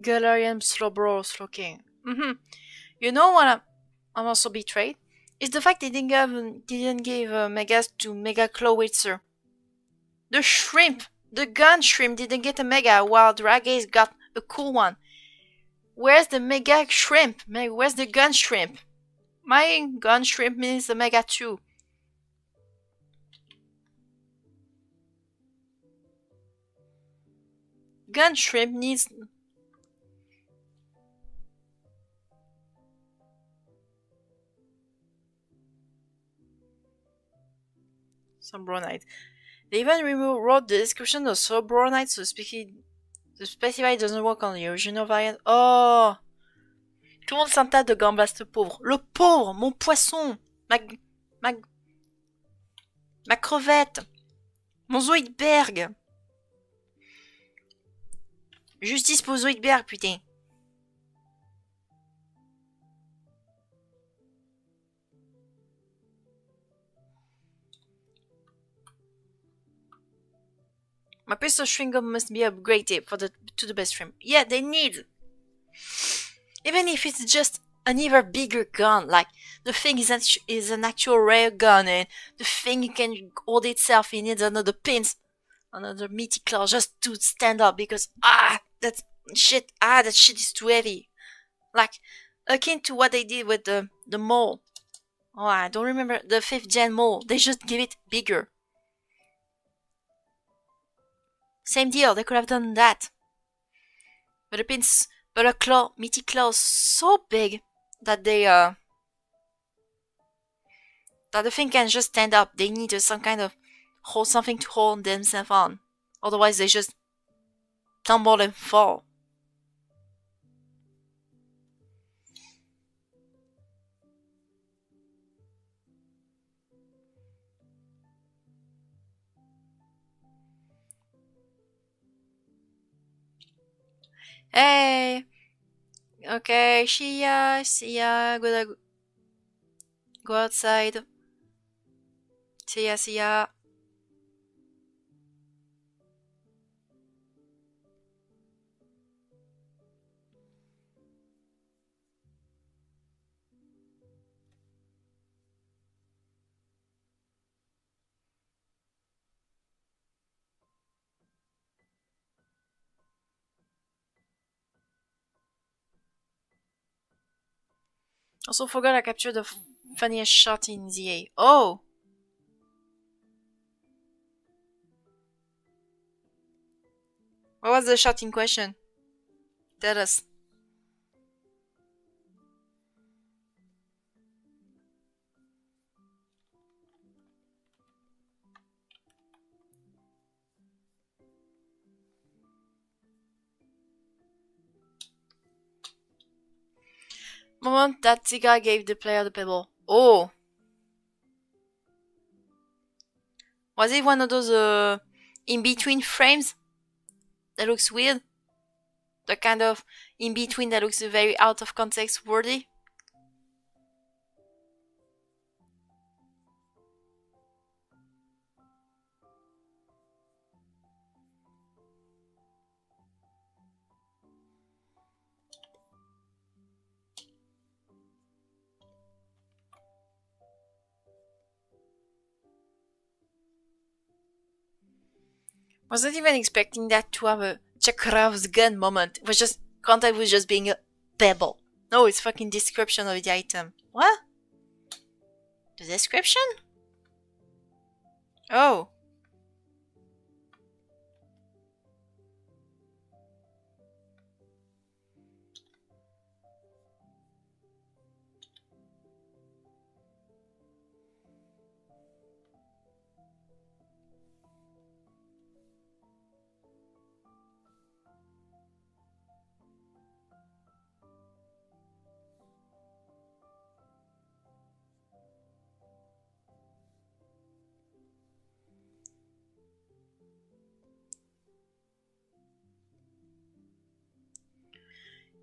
Galarian Slowbro Slowking. You know what I'm also betrayed? It's the fact they didn't give Megas to Mega Clawitzer. The shrimp! The gun shrimp didn't get a Mega while Dragaze got a cool one. Where's the Mega Shrimp? Where's the gun shrimp? My gun shrimp means the Mega 2. Gun shrimp needs... Sobronite. They even wrote the description of Sobronite so to specify it doesn't work on the original variant. Oh! Tout le monde s'en tape de Gambast pauvre. Le pauvre! Mon poisson! Ma crevette! Mon Zoidberg! Justice pour Zoidberg, putain! My pistol shrinkum must be upgraded to the best shrimp. Yeah, they need. Even if it's just an even bigger gun, like the thing is an actual rare gun, and the thing can hold itself. It needs another pins, another meaty claw just to stand up because that shit is too heavy. Like akin to what they did with the mole. Oh, I don't remember the 5th gen mole. They just give it bigger. Same deal, they could have done that. But a claw, meaty claw, so big that that the thing can just stand up. They need some kind of something to hold themselves on. Otherwise, they just tumble and fall. Hey! Okay, Shia, see ya, go outside. See ya. Also forgot I captured the funniest shot in ZA. Oh! What was the shot in question? Tell us. Moment that the guy gave the player the pebble. Oh! Was it one of those in-between frames that looks weird? The kind of in-between that looks very out of context worthy? Wasn't even expecting that to have a Chekhov's gun moment. It was just contact with just being a pebble. No, it's fucking description of the item. What? The description? Oh.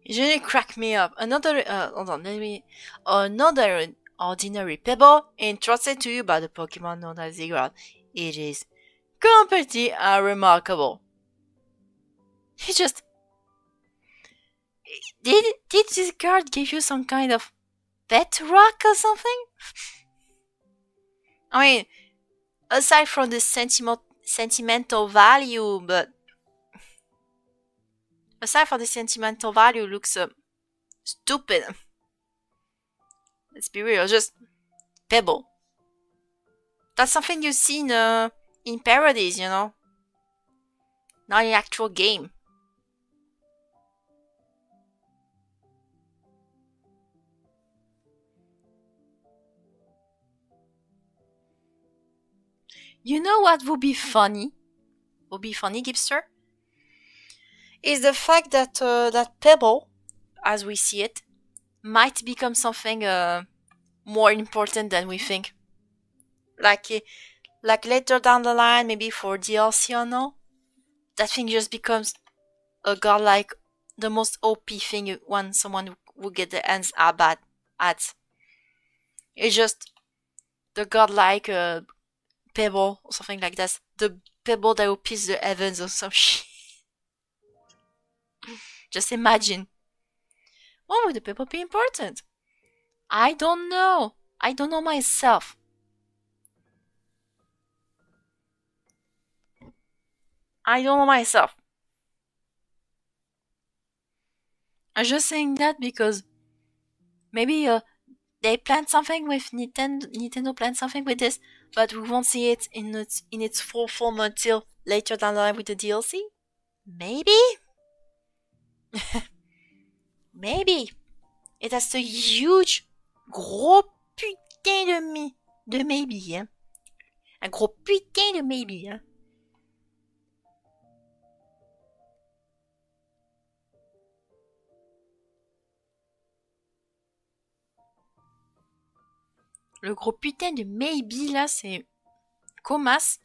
It really cracked me up. Another, hold on, let me. Another ordinary pebble entrusted to you by the Pokemon known as Ziggurat. It is completely unremarkable. He just. Did this card give you some kind of pet rock or something? I mean, aside from the sentimental value, but aside from the sentimental value, looks stupid. Let's be real, just pebble. That's something you see in parodies, you know, not in actual game. You know what would be funny? Would be funny, Gipster? Is the fact that that pebble, as we see it, might become something more important than we think. Like later down the line, maybe for DLC or no, that thing just becomes a godlike, the most OP thing when someone would get their hands at. It's just the godlike pebble or something like that. The pebble that will pierce the heavens or some shit. Just imagine. Why would the pebble be important? I don't know. I don't know myself. I don't know myself. I'm just saying that because maybe they planned something with Nintendo planned something with this, but we won't see it in its full form until later down the line with the DLC. Maybe. Maybe. It has a huge, gros putain de maybe, hein. Un gros putain de maybe, hein. Le gros putain de maybe là, c'est Comas.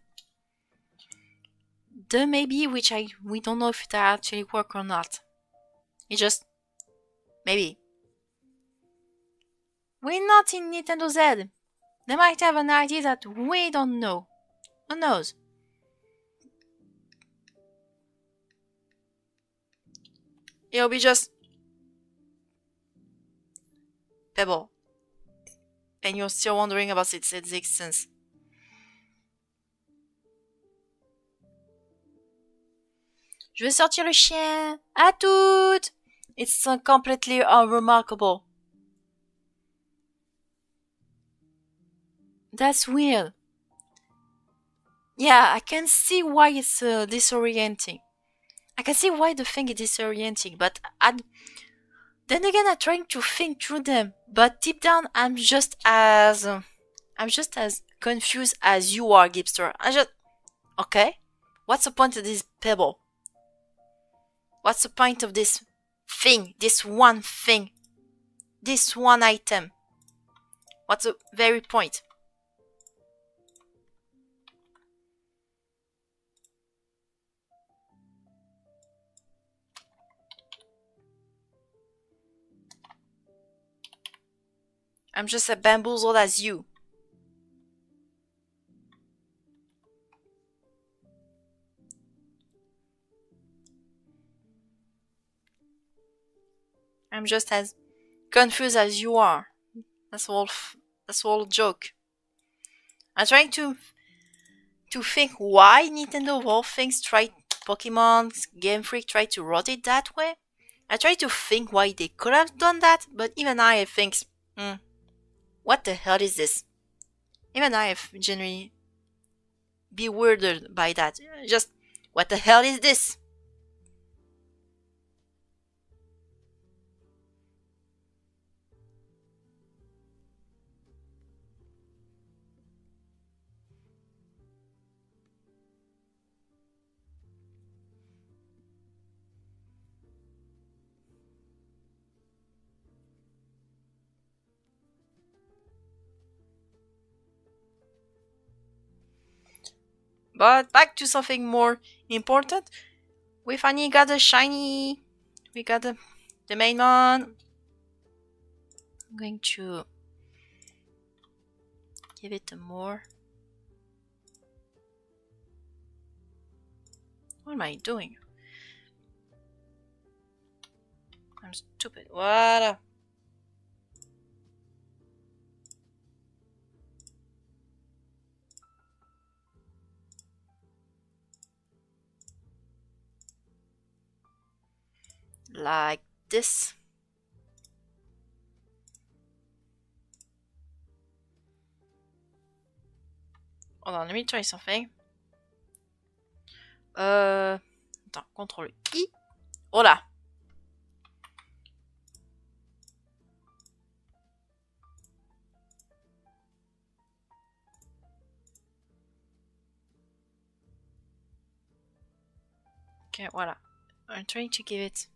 The maybe, which we don't know if it actually work or not. It just maybe. We're not in Nintendo Z. They might have an idea that we don't know. Who knows? It'll be just Pebble. And you're still wondering about its existence. Je vais sortir le chien. À toutes! It's completely unremarkable. That's weird. Yeah, I can see why it's disorienting. I can see why the thing is disorienting, but then again, I'm trying to think through them. But deep down, I'm just as confused as you are, Gipster. Okay. What's the point of this pebble? What's the point of this thing? This one thing? This one item? What's the very point? I'm just as bamboozled as you. I'm just as confused as you are. That's all. That's all joke. I'm trying to think why Nintendo of all things tried Pokemon Game Freak tried to rotate that way. I try to think why they could have done that, but even I think, what the hell is this? Even I have genuinely bewildered by that. Just, what the hell is this? But back to something more important. We finally got a shiny. We got the main one. I'm going to give it a more. What am I doing? I'm stupid. What? Like this. Hold on, let me try something. Attends, CTRL I. Oh là. Okay, voilà. I'm trying to give it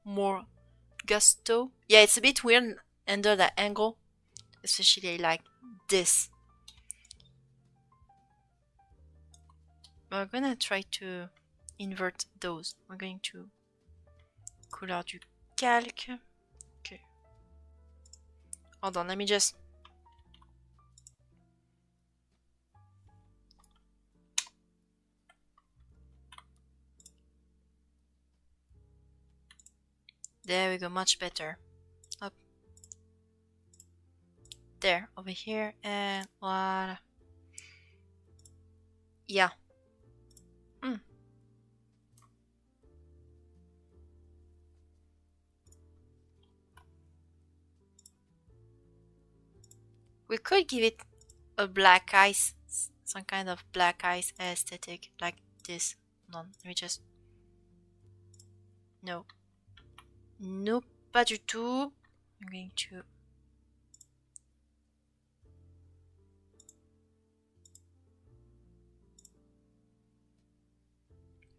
more gusto. Yeah, it's a bit weird under that angle, especially like this. We're gonna try to invert those. We're going to couleur du calque. Okay. Hold on, let me just. There we go, much better. Up. There, over here, and voila. Yeah. We could give it a black ice, some kind of black ice aesthetic, like this. Hold on, let me just. No. Nope, pas du tout. I'm going to.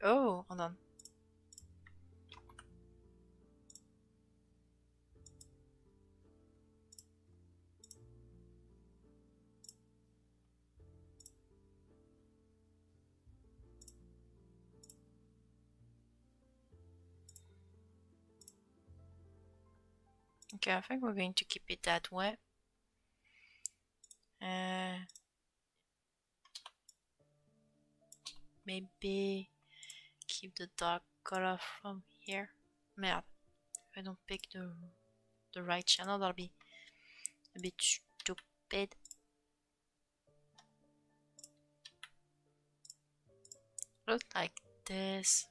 Oh, hold on. Okay, I think we're going to keep it that way. Maybe keep the dark color from here. Merde, if I don't pick the right channel, that'll be a bit stupid. Look like this.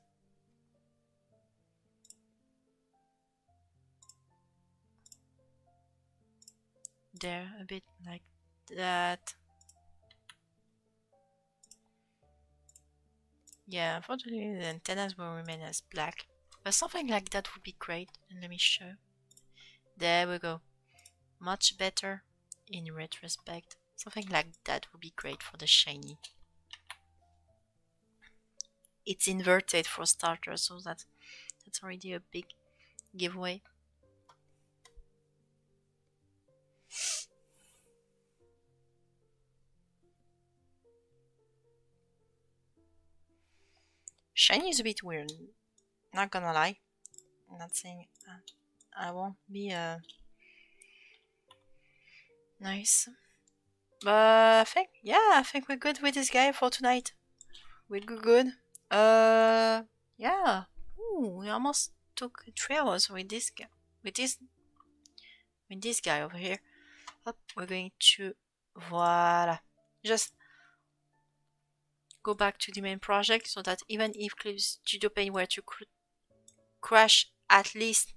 There, a bit like that. Yeah, unfortunately the antennas will remain as black. But something like that would be great. And let me show. There we go. Much better in retrospect. Something like that would be great for the shiny. It's inverted for starters, so that's already a big giveaway. Shiny is a bit weird, not gonna lie. I'm not saying I won't be nice. But I think we're good with this guy for tonight. We're good. Yeah. Ooh, we almost took 3 hours with this guy. With this guy over here. Up, we're going to voila. Just go back to the main project so that even if Cliff's Studio Paint were to crash, at least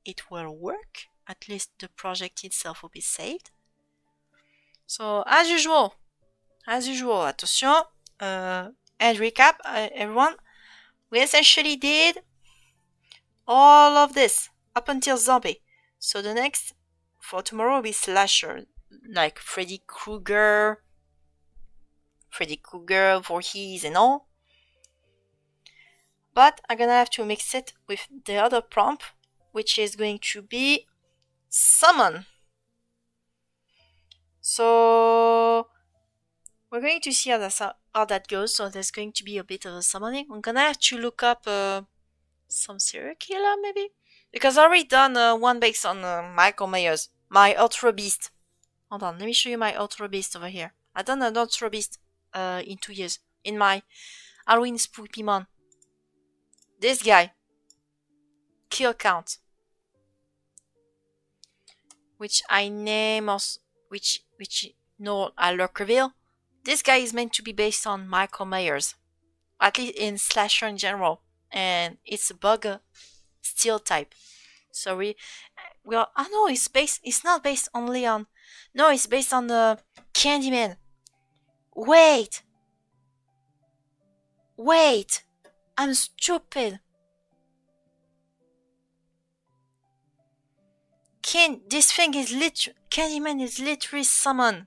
it will work. At least the project itself will be saved. So as usual, attention, and recap, everyone. We essentially did all of this up until zombie. So the next for tomorrow will be slasher, like Freddy Krueger, Voorhees and all. But I'm gonna have to mix it with the other prompt, which is going to be summon. So we're going to see how that goes. So there's going to be a bit of a summoning. I'm gonna have to look up some serial killer maybe, because I already done one based on Michael Myers, my Ultra Beast. Hold on, let me show you my Ultra Beast over here. I done an Ultra Beast in 2 years in my Halloween Spooky Month. This guy, kill count, which I name as which no I look reveal. This guy is meant to be based on Michael Myers, at least in slasher in general, and it's a bug steel type. Sorry, well I know it's based. It's not based only on. No, it's based on the Candyman. Wait, I'm stupid. This thing is Candyman is literally summoned.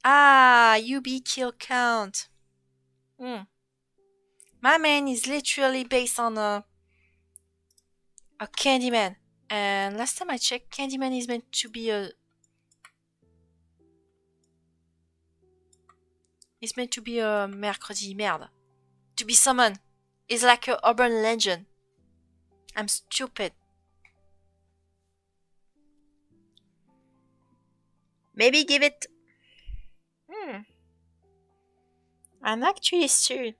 UB kill count. My man is literally based on a Candyman. And last time I checked, Candyman is meant to be mercredi merde. To be summoned. It's like an urban legend. I'm stupid. Maybe give it. I'm actually serious.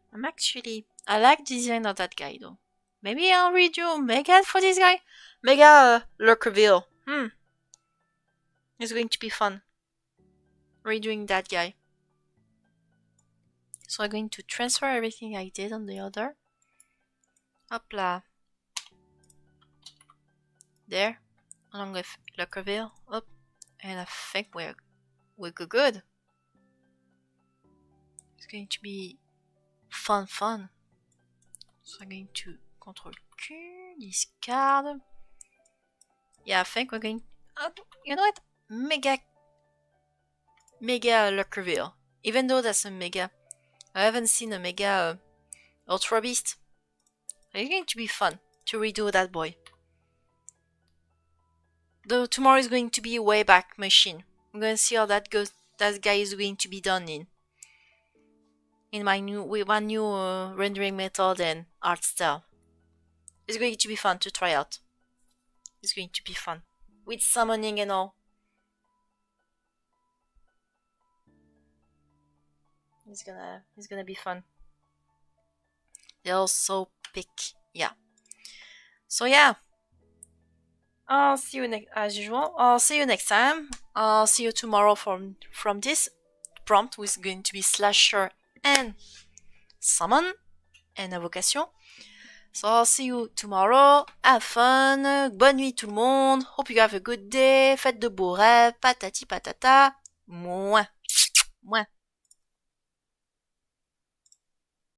I like the design of that guy though. Maybe I'll redo Mega for this guy. Mega look reveal. It's going to be fun. Redoing that guy. So I'm going to transfer everything I did on the other. Hopla. There. Along with look reveal. Up. And I think we're good. It's going to be fun. So I'm going to Control Q, discard. Yeah, I think we're going. You know what? Mega luck reveal. Even though that's a mega, I haven't seen a mega Ultra Beast. It's going to be fun to redo that boy. Though tomorrow is going to be a way back machine. I'm going to see how that goes. That guy is going to be done in my new rendering method and art style. It's going to be fun to try out. It's going to be fun with summoning and all. It's gonna be fun. They're also pick, yeah. So yeah. I'll see you as usual. I'll see you next time. I'll see you tomorrow from this prompt, which is going to be slasher and summon and invocation. So I'll see you tomorrow. Have fun. Bonne nuit tout le monde. Hope you have a good day. Faites de beaux rêves. Patati patata. Mouah. Mouah.